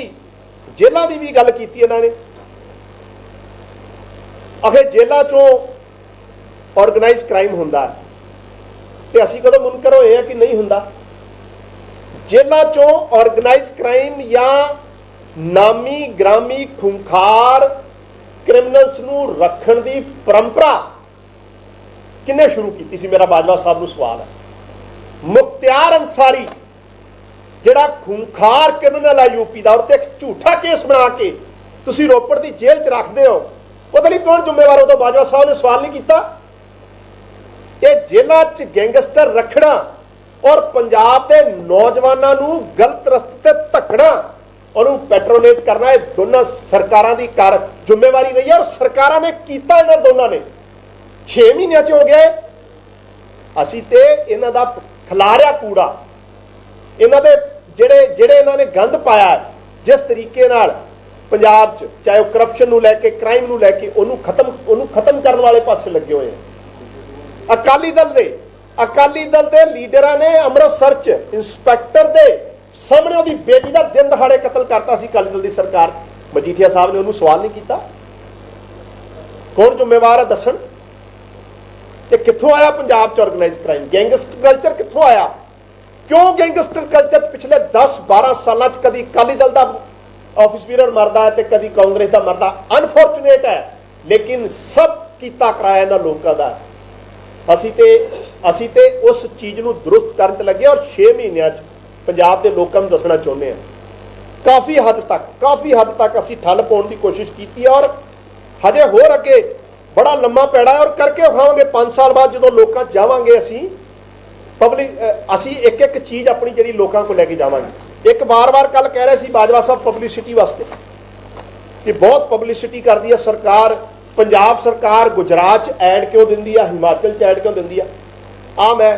जेलों की भी गल की इन्होंने, आखे जेलों चों ऑर्गेनाइज क्राइम हुंदा है, तो असी कदों मुनकर होए हैं कि नहीं हुंदा? जेलों चों ऑर्गेनाइज क्राइम या नामी ग्रामी खूंखार क्रिमिनल्स नूं रखण दी परंपरा किन्ने शुरू की सी? मेरा बाजवा साहब नूं सवाल है। मुख्तियार अंसारी जिहड़ा खूंखार क्रिमिनल है यूपी का, और ते एक झूठा केस बना के तुसीं रोपड़ की जेल च रखते हो, ਉਹਦੇ ਲਈ कौन जिम्मेवार? उदों बाजवा साहब ने सवाल नहीं किया। ये जेलों च गैंगस्टर रखना और पंजाब के नौजवानों को गलत रस्ते ते धक्कना, उन्होंने पैट्रोनेज करना, ये दोनों सरकारों की जिम्मेवारी रही है और सरकारों ने किया। इन्होंने दोनों ने 6 महीनों हो गए असी तो इन्हों का खिलारिया कूड़ा, इन्हों के जेड़े इन्होंने गंद पाया जिस तरीके पंजाब च, चाहे वह करप्शन को लैके क्राइम को लैके उन्होंने खत्म करने वाले पासे लगे हुए हैं। अकाली दल के लीडर ने अमृतसर च इंस्पैक्टर के सामने उसकी बेटी का दिन दहाड़े कतल करता सी। अकाली दल की सरकार, मजीठिया साहब ने उन्होंने सवाल नहीं किया। कौन जिम्मेवार है दसन? ये कित्थों आया पंजाब च ऑर्गेनाइज क्राइम? गैंगस्टर कल्चर कित्थों आया? क्यों गैंगस्टर कल्चर पिछले 10-12 सालों कभी अकाली दल का ऑफिस बीरर मरदा है तो कभी कांग्रेस का मरदा। अनफॉर्चुनेट है, लेकिन सब किया कराया इन्होंने लोगों का। असी ते उस चीज़ को दुरुस्त करने लगे और 6 महीनों पंजाब के लोगों को दसना चाहते हैं। काफ़ी हद तक असी ठल पाने की कोशिश की और हजे होर अगे बड़ा लम्मा पैड़ा और करके विखावांगे। 5 साल बाद जो लोग जावांगे असी पब्लिक असी एक चीज़ अपनी जी लोगों को लैके जावांगे। एक बार कल कह रहे थे बाजवा साहब पब्लिसिटी वास्ते कि बहुत पब्लिसिटी करती है सरकार। पंजाब सरकार गुजरात ऐड क्यों दिंदी है, हिमाचल च ऐड क्यों दिंदी है? आ मैं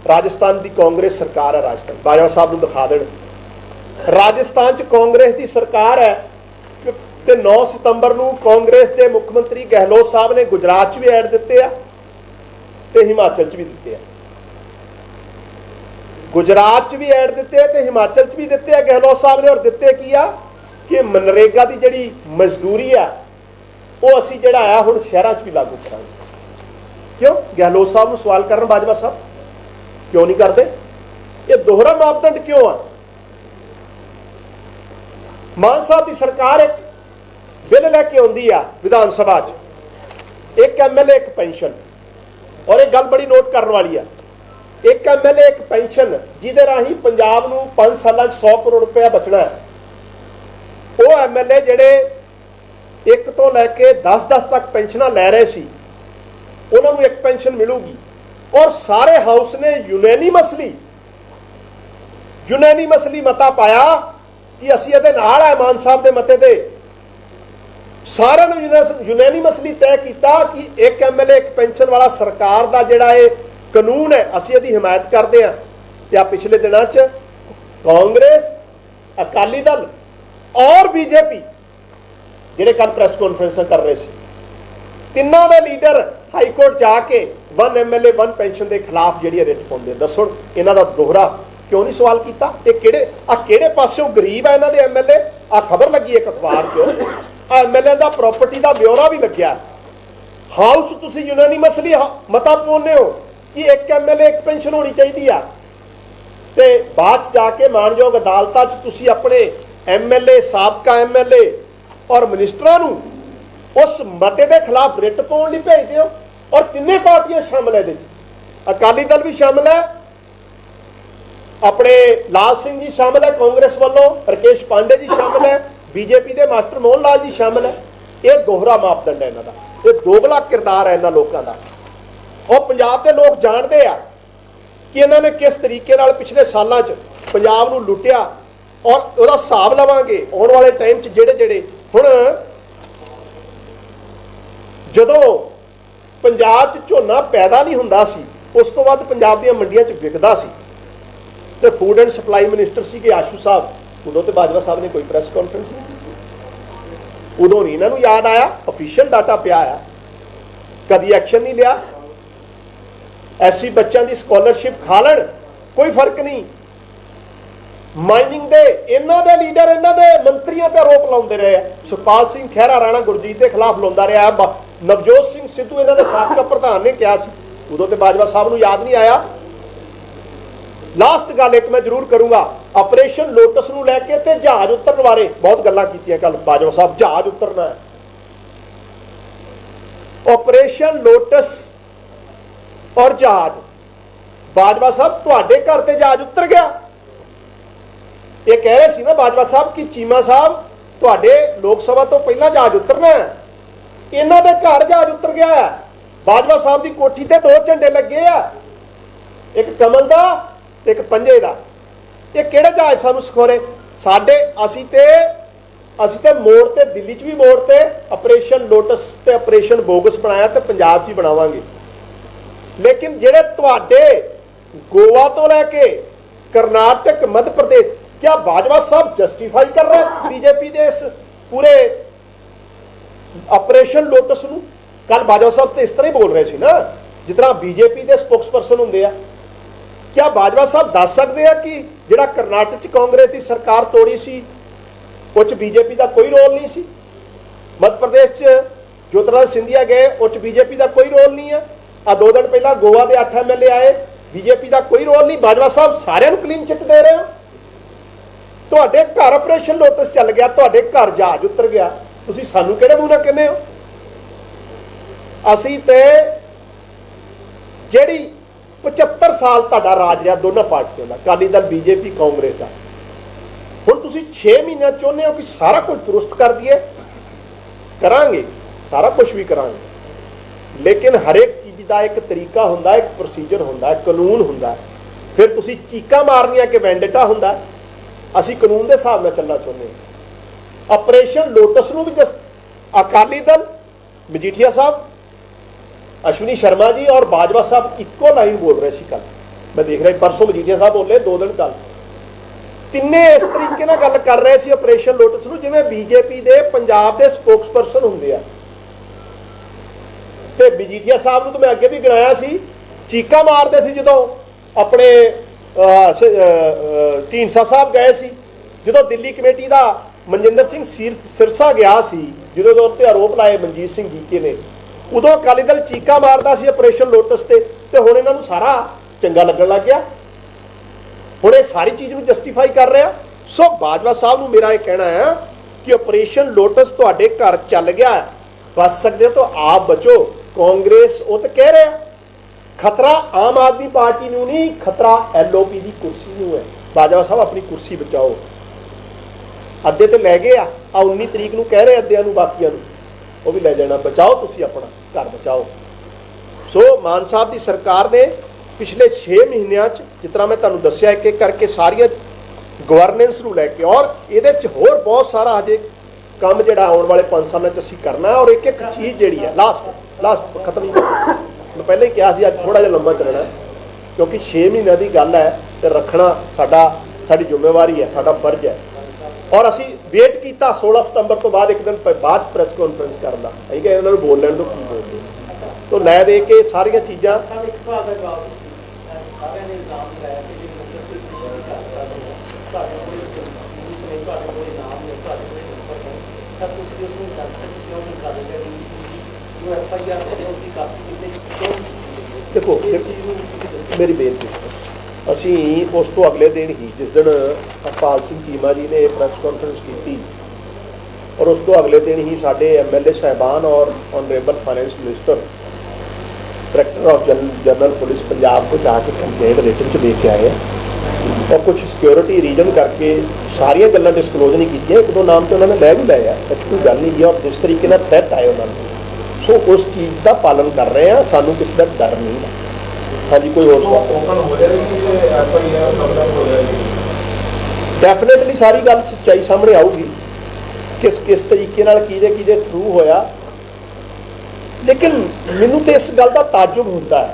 राजस्थान की कांग्रेस सरकार है, राजस्थान बाजवा साहब को दिखा दें। राजस्थान च कांग्रेस की सरकार है तो 9 सितंबर को कांग्रेस के मुख्यमंत्री गहलोत साहब ने गुजरात च भी ऐड दिते हैं तो हिमाचल च भी दिते हैं। गुजरात च भी ऐड दिते हैं तो हिमाचल च भी दिते हैं गहलोत साहब ने। और दिते की आ कि मनरेगा की जी मजदूरी है वो असी जो है हुण शहरों च भी लागू करांगे। क्यों? गहलोत साहब को सवाल करन बाजवा साहब क्यों नहीं करते? ये दोहरा मापदंड क्यों है? मान साहब की सरकार एक बिल लैके आती है विधान सभा च, एक MLA एक पेंशन। और एक गल बड़ी नोट करने वाली है, एक MLA एक पेंशन जिदे राही पंजाब नूं 5 सालों 100 करोड़ रुपया बचना है। वो MLA जिहड़े 1 तो लैके 10-10 तक पेंशन लै रहे सी, उन्होंने एक पेंशन मिलूगी। और सारे हाउस ने यूनैनिमसली मता पाया कि असी इहदे नाल है। मान साहब के मते ते सारे यूनैनिमसली तय किया कि एक MLA एक पेंशन वाला सरकार का जिहड़ा ये कानून है असी इहदी हिमायत करते हैं। या पिछले दिनों च कांग्रेस, अकाली दल और बीजेपी जिहड़े कल प्रेस कॉन्फ्रेंस कर रहे थे, तिनों के लीडर हाईकोर्ट जाके 1 MLA 1 पेंशन के खिलाफ जी रिट पाते। दसो इन्हों का दोहरा क्यों नहीं सवाल किया? किहड़े पासों गरीब है इन्हों के MLA? आ खबर लगी एक अखबार च, MLA का प्रॉपर्टी का ब्यौरा भी लग्या। हाउस तुसीं यूनैनिमसली मता पाउने हो कि एक MLA एक पेंशन होनी चाहिए, तो बाद जाके मानयोग अदालतां च तुसीं अपने MLA, साबका MLA और मिनिस्टरां नूं उस मते के खिलाफ रिट पाउण लई भेजदे हो। और तिन्ने पार्टियां शामिल है, अकाली दल भी शामिल है, अपने लाल सिंह जी शामिल है कांग्रेस वालों, राकेश पांडे जी शामिल है, बीजेपी के मास्टर मोहन लाल जी शामिल है। यह दोहरा मापदंड है इन्हों का, यह दोगला किरदार है इन्होंने लोगों का। और पंजाब के लोग जानते हैं कि इन्होंने किस तरीके पिछले सालों पंजाब नूं लुटिया। और उसका हिसाब लवांगे आने वाले टाइम जेड़े हुण जदों पंजाब च झोना पैदा नहीं हुंदा सी, उस तो बाद पंजाब दी मंडियां च विकदा सी, तो फूड एंड सप्लाई मिनिस्टर सी कि आशू साहब, उदों तो बाजवा साहब ने कोई प्रेस कॉन्फ्रेंस नहीं की। उदों नहीं इन्हों याद आया, ऑफिशियल डाटा पिया आया, कभी एक्शन नहीं लिया। SC बच्चों की स्कॉलरशिप खा लैण कोई फर्क नहीं। माइनिंग दे इन्हों के लीडर इन्हों के मंत्रियों पर आरोप लाते रहे। सुखपाल सिंह खैरा राणा गुरजीत के खिलाफ लाता रहा। नवजोत सिंह सिद्धू इन्होंने साबका प्रधान ने कहा उदों तो बाजवा साहब को याद नहीं आया। लास्ट गल एक मैं जरूर करूंगा, ऑपरेशन लोटस नूं लैके ते जहाज उतरन बारे बहुत गल्लां कीतियां कल बाजवा साहब। जहाज उतरना है, ऑपरेशन लोटस और जहाज। बाजवा साहब तुहाडे घर ते जहाज उतर गया। ये कह रहे सी ना बाजवा साहब कि चीमा साहब तुहाडे लोक सभा तो पहला जहाज उतरना है, इन्हों के घर जहाज उतर गया है। बाजवा साहब की कोठी ते 2 झंडे लगे आ, एक कमल का ਤੇ ਇੱਕ ਪੰਜੇ ਦਾ। ਇਹ ਕਿਹੜੇ ਜਹਾਜ਼ ਸਾਨੂੰ ਸਿਖਾਉਣੇ? ਸਾਡੇ ਅਸੀਂ ਤੇ ਮੋੜ ਤੇ ਦਿੱਲੀ 'ਚ ਵੀ ਮੋੜ ਤੇ ਆਪਰੇਸ਼ਨ ਲੋਟਸ ਤੇ ਆਪਰੇਸ਼ਨ ਬੋਗਸ ਬਣਾਇਆ ਤੇ ਪੰਜਾਬ 'ਚ ਹੀ ਬਣਾਵਾਂਗੇ। ਲੇਕਿਨ ਜਿਹੜੇ ਤੁਹਾਡੇ ਗੋਆ ਤੋਂ ਲੈ ਕੇ ਕਰਨਾਟਕ ਮੱਧ ਪ੍ਰਦੇਸ਼, क्या बाजवा साहब जस्टिफाई कर रहे हैं बीजेपी के इस पूरे ऑपरेशन लोटस ਨੂੰ? कल बाजवा साहब तो इस तरह ही बोल रहे थे ना जिस तरह बीजेपी के स्पोक्सपर्सन होंगे आ। क्या बाजवा साहब दस सकते हैं कि जिहड़ा कर्नाटक च कांग्रेस की सरकार तोड़ी सी उस बीजेपी का कोई रोल नहीं सी? मध्य प्रदेश च ज्योतिरादित्य सिंधिया गए उस बीजेपी का कोई रोल नहीं है। आ 2 दिन पहला गोवा के 8 MLA आए, बीजेपी का कोई रोल नहीं। बाजवा साहब सारिਆਂ ਨੂੰ क्लीन चिट दे रहे हो। ਤੁਹਾਡੇ ਘਰ ਆਪਰੇਸ਼ਨ ਲੋਟਸ ਚੱਲ ਗਿਆ, ਤੁਹਾਡੇ ਘਰ ਜਹਾਜ਼ ਉਤਰ ਗਿਆ, ਤੁਸੀਂ ਸਾਨੂੰ ਕਿਹੜੇ ਮੂੰਹ ਨਾਲ ਕਹਿੰਦੇ ਹੋ? ਅਸੀਂ ਤੇ ਜਿਹੜੀ 75 ਸਾਲ ਤੁਹਾਡਾ ਰਾਜ ਰਿਹਾ ਦੋਨਾਂ ਪਾਰਟੀਆਂ ਦਾ, ਅਕਾਲੀ ਦਲ ਬੀਜੇਪੀ ਕਾਂਗਰਸ ਦਾ, ਹੁਣ ਤੁਸੀਂ 6 ਮਹੀਨਿਆਂ ਚਾਹੁੰਦੇ ਹੋ ਕਿ ਸਾਰਾ ਕੁਝ ਦਰੁਸਤ ਕਰ ਦਈਏ? ਕਰਾਂਗੇ, ਸਾਰਾ ਕੁਝ ਵੀ ਕਰਾਂਗੇ, ਲੇਕਿਨ ਹਰੇਕ ਚੀਜ਼ ਦਾ ਇੱਕ ਤਰੀਕਾ ਹੁੰਦਾ, ਇੱਕ ਪ੍ਰੋਸੀਜਰ ਹੁੰਦਾ, ਕਾਨੂੰਨ ਹੁੰਦਾ। ਫਿਰ ਤੁਸੀਂ ਚੀਕਾਂ ਮਾਰਨੀਆਂ ਕਿ ਵੈਂਡੇਟਾ ਹੁੰਦਾ। ਅਸੀਂ ਕਾਨੂੰਨ ਦੇ ਹਿਸਾਬ ਨਾਲ ਚੱਲਣਾ ਚਾਹੁੰਦੇ ਹਾਂ। ਆਪਰੇਸ਼ਨ ਲੋਟਸ ਨੂੰ ਵੀ ਅਕਾਲੀ ਦਲ, ਮਜੀਠੀਆ ਸਾਹਿਬ, ਅਸ਼ਵਨੀ ਸ਼ਰਮਾ ਜੀ ਔਰ ਬਾਜਵਾ ਸਾਹਿਬ ਇੱਕੋ ਲਾਈਨ ਬੋਲ ਰਹੇ ਸੀ। ਕੱਲ ਮੈਂ ਦੇਖ ਰਿਹਾ ਪਰਸੋਂ ਮਜੀਠੀਆ ਸਾਹਿਬ ਬੋਲੇ 2 ਦਿਨ ਕੱਲ, ਤਿੰਨੇ ਇਸ ਤਰੀਕੇ ਨਾਲ ਗੱਲ ਕਰ ਰਹੇ ਸੀ ਆਪਰੇਸ਼ਨ ਲੋਟਸ ਨੂੰ ਜਿਵੇਂ ਬੀਜੇਪੀ ਦੇ ਪੰਜਾਬ ਦੇ ਸਪੋਕਸਪਰਸਨ ਹੁੰਦੇ ਆ। ਤੇ ਮਜੀਠੀਆ ਸਾਹਿਬ ਨੂੰ ਤਾਂ ਮੈਂ ਅੱਗੇ ਵੀ ਗਿਣਾਇਆ ਸੀ, ਚੀਕਾਂ ਮਾਰਦੇ ਸੀ ਜਦੋਂ ਆਪਣੇ ਢੀਂਡਸਾ ਸਾਹਿਬ ਗਏ ਸੀ, ਜਦੋਂ ਦਿੱਲੀ ਕਮੇਟੀ ਦਾ ਮਨਜਿੰਦਰ ਸਿੰਘ ਸਿਰਸਾ ਗਿਆ ਸੀ, ਜਦੋਂ ਉਹਦੇ ਉੱਤੇ ਆਰੋਪ ਲਾਏ ਮਨਜੀਤ ਸਿੰਘ ਜੀਕੇ ਨੇ, ਉਦੋਂ ਅਕਾਲੀ ਦਲ ਚੀਕਾਂ ਮਾਰਦਾ ਸੀ ਆਪਰੇਸ਼ਨ ਲੋਟਸ ਤੇ ਹੁਣ ਇਹਨਾਂ ਨੂੰ ਸਾਰਾ ਚੰਗਾ ਲੱਗਣ ਲੱਗ ਗਿਆ। ਹੁਣ ਇਹ ਸਾਰੀ ਚੀਜ਼ ਨੂੰ ਜਸਟੀਫਾਈ ਕਰ ਰਿਹਾ। ਸੋ ਬਾਜਵਾ ਸਾਹਿਬ ਨੂੰ ਮੇਰਾ ਇਹ ਕਹਿਣਾ ਹੈ ਕਿ ਆਪਰੇਸ਼ਨ ਲੋਟਸ ਤੁਹਾਡੇ ਘਰ ਚੱਲ ਗਿਆ, ਬਚ ਸਕਦੇ ਹੋ ਤਾਂ ਆਪ ਬਚੋ। ਕਾਂਗਰਸ ਉਹ ਤਾਂ ਕਹਿ ਰਿਹਾ खतरा आम आदमी पार्टी ਨੂੰ नहीं, खतरा LOP की कुर्सी ਨੂੰ है। बाजवा साहब अपनी कुर्सी बचाओ। अद्धे तो लै गए आ 19 तरीक ਨੂੰ कह रहे अद्धियां ਨੂੰ, बाकियां ਨੂੰ वो भी लै जाना। बचाओ तुसी अपना घर बचाओ। सो मान साहब की सरकार ने पिछले 6 महीनों जिस तरह मैं तुहानूं दस्सिया एक एक करके सारिया गवर्नेंस ਨੂੰ लैके और ये होर बहुत सारा अजे काम जिहड़ा आने वाले 5 सालों असीं करना है। और एक एक चीज़ जिहड़ी है लास्ट खत्म नहीं, मैं पहले ही कहा अज थोड़ा जिहा लंबा चलना क्योंकि 6 महीनों की गल है तो रखना साडी जिम्मेवारी है, साडा फर्ज है। और असी वेट किया 16 सितंबर तो बाद एक दिन बाद प्रेस कॉन्फ्रेंस करना, ठीक है, इन्होंने बोल लैण दो की बोलते तो लै दे के सारिया चीज़ां। देखो मेरी बेनती असी उस तो अगले दिन ही जिस दिन हरपाल सिंह चीमा जी ने प्रेस कॉन्फ्रेंस की और उस तो अगले दिन ही साढ़े MLA साहबान और honourable finance minister director of general police Punjab को जाके कंप्लेंट रिटन च दे के आए और कुछ सिक्योरिटी रीजन करके सारिया गल्लां डिस्कलोज नहीं की। 1-2 नाम तो उन्होंने लै भी लाए हैं, कोई गल नहीं है। और जिस तरीके नाल थ्रैट आए उन्होंने, सो उस चीज़ का पालन कर रहे हैं, सानू किसी का डर नहीं है। हाँ जी, कोई और डेफिनेटली सारी गल सच्चाई सामने आऊगी किस तरीके नाल किहदे थ्रू होया। लेकिन मैनू तो इस गल का ताजुब होता है,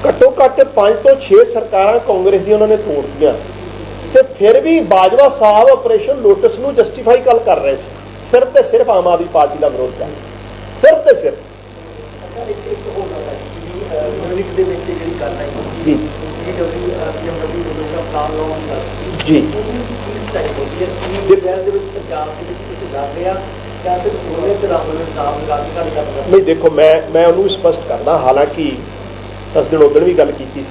घट्टो घट्ट 5 तो 6 सरकारां कांग्रेस दी उन्होंने तोड़ दियां ते फिर भी बाजवा साहब ऑपरेशन लोटस नूं जस्टिफाई कर रहे थे। सिर्फ तो सिर्फ आम आदमी पार्टी का विरोध कर, सिर्फ तो सिर्फ जी नहीं। देखो मैं उन्होंने स्पष्ट करना, हालांकि 10 दिन उदण भी गल की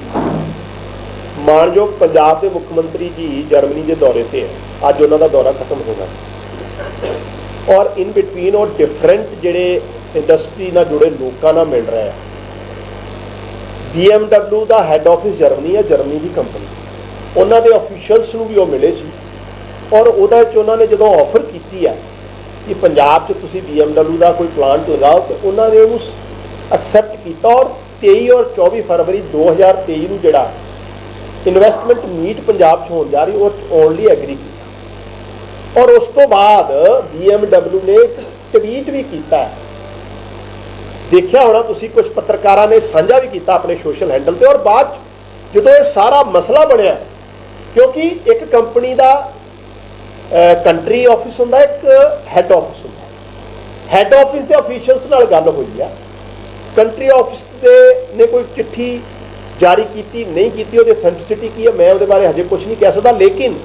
मानयोग पंजाब के मुख्यमंत्री जी जर्मनी के दौरे से है, अज उन्हों का दौरा खत्म होगा और इन बिटवीन और डिफरेंट जिहड़े इंडस्ट्री नाल जुड़े लोगों नाल मिल रहा है। BMW का हैड ऑफिस जर्मनी है, जर्मनी की कंपनी, उन्होंने ऑफिशियल्स नूं भी वो मिले सी और उन्होंने जो ऑफर की है कि पंजाब च तुसीं BMW का कोई प्लांट लगाओ तो उन्होंने उन्होंने एक्सैप्ट किया और 23 और 24 फरवरी 2023 ਨੂੰ ਜਿਹੜਾ ਇਨਵੈਸਟਮੈਂਟ ਮੀਟ ਪੰਜਾਬ 'ਚ ਹੋਣ ਜਾ ਰਹੀ ਉਹ ਓਨਲੀ ਐਗਰੀ ਕੀਤਾ ਔਰ ਉਸ ਤੋਂ ਬਾਅਦ BMW ਨੇ ਇੱਕ ਟਵੀਟ ਵੀ ਕੀਤਾ ਦੇਖਿਆ ਹੋਣਾ ਤੁਸੀਂ ਕੁਝ ਪੱਤਰਕਾਰਾਂ ਨੇ ਸਾਂਝਾ ਵੀ ਕੀਤਾ ਆਪਣੇ ਸੋਸ਼ਲ ਹੈਂਡਲ ਤੇ ਔਰ ਬਾਅਦ ਜਦੋਂ ਇਹ ਸਾਰਾ ਮਸਲਾ ਬਣਿਆ ਕਿਉਂਕਿ ਇੱਕ ਕੰਪਨੀ ਦਾ ਕੰਟਰੀ ਆਫਿਸ ਹੁੰਦਾ ਇੱਕ ਹੈੱਡ ਆਫਿਸ ਹੁੰਦਾ ਹੈੱਡ ਆਫਿਸ ਦੇ ਅਫੀਸ਼ੀਅਲਸ ਨਾਲ ਗੱਲ ਹੋਈ ਆ ਕੰਟਰੀ ਆਫਿਸ ਦੇ ਨੇ ਕੋਈ ਚਿੱਠੀ ਜਾਰੀ ਕੀਤੀ ਨਹੀਂ ਕੀਤੀ ਉਹਦੀ ਅਥੈਂਟਿਸਿਟੀ ਕੀ ਹੈ ਮੈਂ ਉਹਦੇ ਬਾਰੇ ਹਜੇ ਕੁਝ ਨਹੀਂ ਕਹਿ ਸਕਦਾ ਲੇਕਿਨ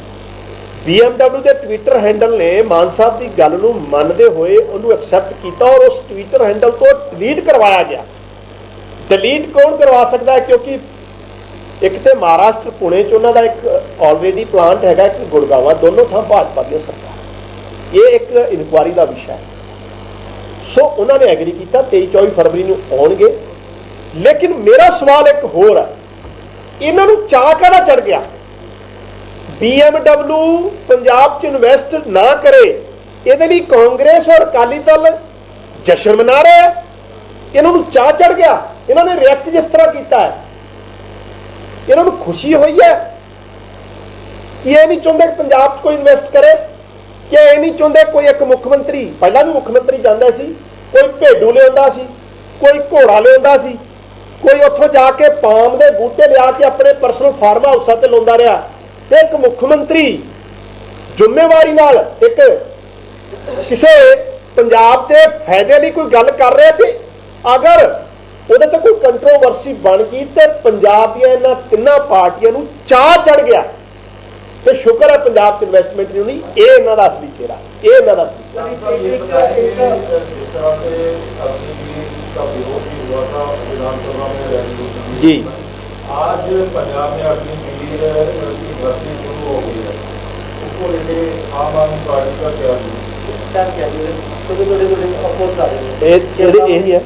BMW ਦੇ ਟਵਿੱਟਰ ਹੈਂਡਲ ਨੇ ਮਾਨ ਸਾਹਿਬ ਦੀ ਗੱਲ ਨੂੰ ਮੰਨਦੇ ਹੋਏ ਉਹਨੂੰ ਐਕਸੈਪਟ ਕੀਤਾ ਔਰ ਉਸ ਟਵਿੱਟਰ ਹੈਂਡਲ ਤੋਂ ਡਿਲੀਟ ਕਰਵਾਇਆ ਗਿਆ ਡਿਲੀਟ ਕੌਣ ਕਰਵਾ ਸਕਦਾ ਹੈ ਕਿਉਂਕਿ ਇੱਕ ਤੇ ਮਹਾਰਾਸ਼ਟਰ ਪੁਣੇ 'ਚ ਉਹਨਾਂ ਦਾ ਇੱਕ ਆਲਰੇਡੀ ਪਲਾਂਟ ਹੈਗਾ ਇੱਕ ਗੁੜਗਾਵਾਂ ਦੋਨੋਂ ਥਾਂ ਭਾਜਪਾ ਦੀਆਂ ਸਰਕਾਰ ਇਹ ਇੱਕ ਇਨਕੁਆਰੀ ਦਾ ਵਿਸ਼ਾ ਹੈ ਸੋ ਉਹਨਾਂ ਨੇ ਐਗਰੀ ਕੀਤਾ 23-24 ਫਰਵਰੀ ਨੂੰ ਆਉਣਗੇ ਲੇਕਿਨ ਮੇਰਾ ਸਵਾਲ ਇੱਕ ਹੋਰ ਹੈ ਇਹਨਾਂ ਨੂੰ ਚਾਅ ਕਾਹਦਾ ਚੜ ਗਿਆ BMW ਪੰਜਾਬ 'ਚ ਇਨਵੈਸਟ ਨਾ ਕਰੇ ਇਹਦੇ ਲਈ ਕਾਂਗਰਸ ਔਰ ਅਕਾਲੀ ਦਲ ਜਸ਼ਨ ਮਨਾ ਰਿਹਾ ਇਹਨਾਂ ਨੂੰ ਚਾਅ ਚੜ ਗਿਆ ਇਹਨਾਂ ਨੇ ਰਿਐਕਟ ਜਿਸ ਤਰ੍ਹਾਂ ਕੀਤਾ ਹੈ ਇਹਨਾਂ ਨੂੰ ਖੁਸ਼ੀ ਹੋਈ ਹੈ ਕਿ ਇਹ ਨਹੀਂ ਚਾਹੁੰਦੇ ਕਿ ਪੰਜਾਬ 'ਚ ਕੋਈ ਇਨਵੈਸਟ ਕਰੇ ਕਿ ਇਹ ਨਹੀਂ ਚਾਹੁੰਦੇ ਕੋਈ ਇੱਕ ਮੁੱਖ ਮੰਤਰੀ ਪਹਿਲਾਂ ਵੀ ਮੁੱਖ ਮੰਤਰੀ ਜਾਂਦਾ ਸੀ ਕੋਈ ਭੇਡੂ ਲਿਆਉਂਦਾ ਸੀ ਕੋਈ ਘੋੜਾ ਲਿਆਉਂਦਾ ਸੀ ਕੋਈ ਉੱਥੋਂ ਜਾ ਕੇ ਪਾਮ ਦੇ ਬੂਟੇ ਲਿਆ ਕੇ ਆਪਣੇ ਪਰਸਨਲ ਫਾਰਮ ਹਾਊਸਾਂ ਤੇ ਲਾਉਂਦਾ ਰਿਹਾ ਤੇ ਇੱਕ ਮੁੱਖ ਮੰਤਰੀ ਜ਼ਿੰਮੇਵਾਰੀ ਨਾਲ ਇੱਕ ਕਿਸੇ ਪੰਜਾਬ ਦੇ ਫਾਇਦੇ ਲਈ ਕੋਈ ਗੱਲ ਕਰ ਰਿਹਾ ਤੇ ਅਗਰ ਉਹਦੇ ਤੇ ਕੋਈ ਕੰਟਰੋਵਰਸੀ ਬਣ ਗਈ ਤੇ ਪੰਜਾਬ ਦੀਆਂ ਇਹਨਾਂ ਤਿੰਨਾਂ ਪਾਰਟੀਆਂ ਨੂੰ ਚਾਅ ਚੜ ਗਿਆ ਤੇ ਸ਼ੁਕਰ ਹੈ ਪੰਜਾਬ 'ਚ ਇਨਵੈਸਟਮੈਂਟ ਨਹੀਂ ਹੋਣੀ ਇਹ ਇਹਨਾਂ ਦਾ ਅਸਲੀ ਚਿਹਰਾ ਇਹ ਇਹਨਾਂ ਦਾ जी आज पंजाब में अपनी मीडिया की भर्ती शुरू हो गई है उसको लेके आम आदमी पार्टी का क्या यही है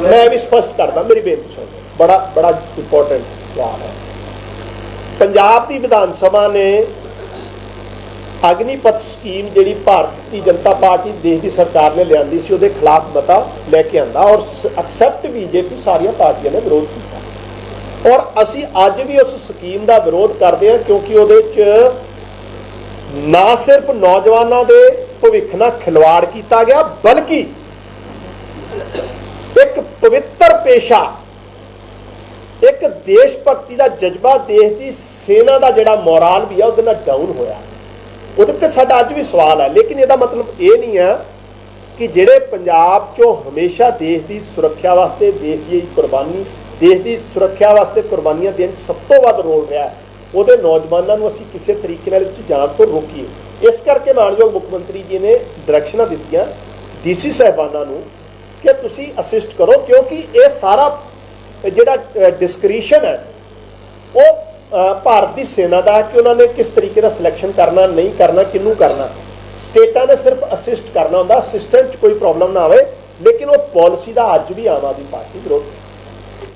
मैं भी स्पष्ट करता मेरी बेनती सुन बड़ा बड़ा इंपॉर्टेंट सवाल है पंजाब की विधान सभा ने अग्निपथ स्कीम जी भारतीय जनता पार्टी देश की सरकार ने लिया उसके खिलाफ मता लैके आंदा और एक्सैप्ट बीजेपी सारिया पार्टियां ने विरोध किया और असी अज भी उस स्कीम का विरोध करते हैं क्योंकि उहदे च ना सिर्फ नौजवानों के भविख नाल खिलवाड़ किया गया बल्कि एक पवित्र पेशा एक देश भगती का जज्बा देश की सेना का जिहड़ा मोराल भी है उहदे नाल डाउन होया ਉਹਦੇ ਸਾਡਾ ਅੱਜ ਵੀ ਸਵਾਲ ਹੈ ਲੇਕਿਨ ਇਹਦਾ ਮਤਲਬ ਇਹ ਨਹੀਂ ਹੈ ਕਿ ਜਿਹੜੇ ਪੰਜਾਬ 'ਚੋਂ ਹਮੇਸ਼ਾ ਦੇਸ਼ ਦੀ ਸੁਰੱਖਿਆ ਵਾਸਤੇ ਦੇਸ਼ ਦੀ ਕੁਰਬਾਨੀ ਦੇਸ਼ ਦੀ ਸੁਰੱਖਿਆ ਵਾਸਤੇ ਕੁਰਬਾਨੀਆਂ ਦੇਣ ਸਭ ਤੋਂ ਵੱਧ ਰੋਲ ਰਿਹਾ ਉਹਦੇ ਨੌਜਵਾਨਾਂ ਨੂੰ ਅਸੀਂ ਕਿਸੇ ਤਰੀਕੇ ਨਾਲ ਇਸ ਜਾਣ ਤੋਂ ਰੋਕੀਏ ਇਸ ਕਰਕੇ ਮਾਨਯੋਗ ਮੁੱਖ ਮੰਤਰੀ ਜੀ ਨੇ ਡਾਇਰੈਕਸ਼ਨਾਂ ਦਿੱਤੀਆਂ ਡੀਸੀ ਸਾਹਿਬਾਨਾਂ ਨੂੰ ਕਿ ਤੁਸੀਂ ਅਸਿਸਟ ਕਰੋ ਕਿਉਂਕਿ ਇਹ ਸਾਰਾ ਜਿਹੜਾ ਡਿਸਕ੍ਰਿਸ਼ਨ ਹੈ ਉਹ ਭਾਰਤ ਦੀ ਸੈਨਾ ਦਾ ਕਿ ਉਹਨਾਂ ਨੇ ਕਿਸ ਤਰੀਕੇ ਦਾ ਸਿਲੈਕਸ਼ਨ ਕਰਨਾ ਨਹੀਂ ਕਰਨਾ ਕਿਹਨੂੰ ਕਰਨਾ ਸਟੇਟਾਂ ਨੇ ਸਿਰਫ ਅਸਿਸਟ ਕਰਨਾ ਹੁੰਦਾ ਅਸਿਸਟੈਂਟ 'ਚ ਕੋਈ ਪ੍ਰੋਬਲਮ ਨਾ ਆਵੇ ਲੇਕਿਨ ਉਹ ਪਾਲਿਸੀ ਦਾ ਅੱਜ ਵੀ ਆਮ ਆਦਮੀ ਪਾਰਟੀ ਵਿਰੋਧ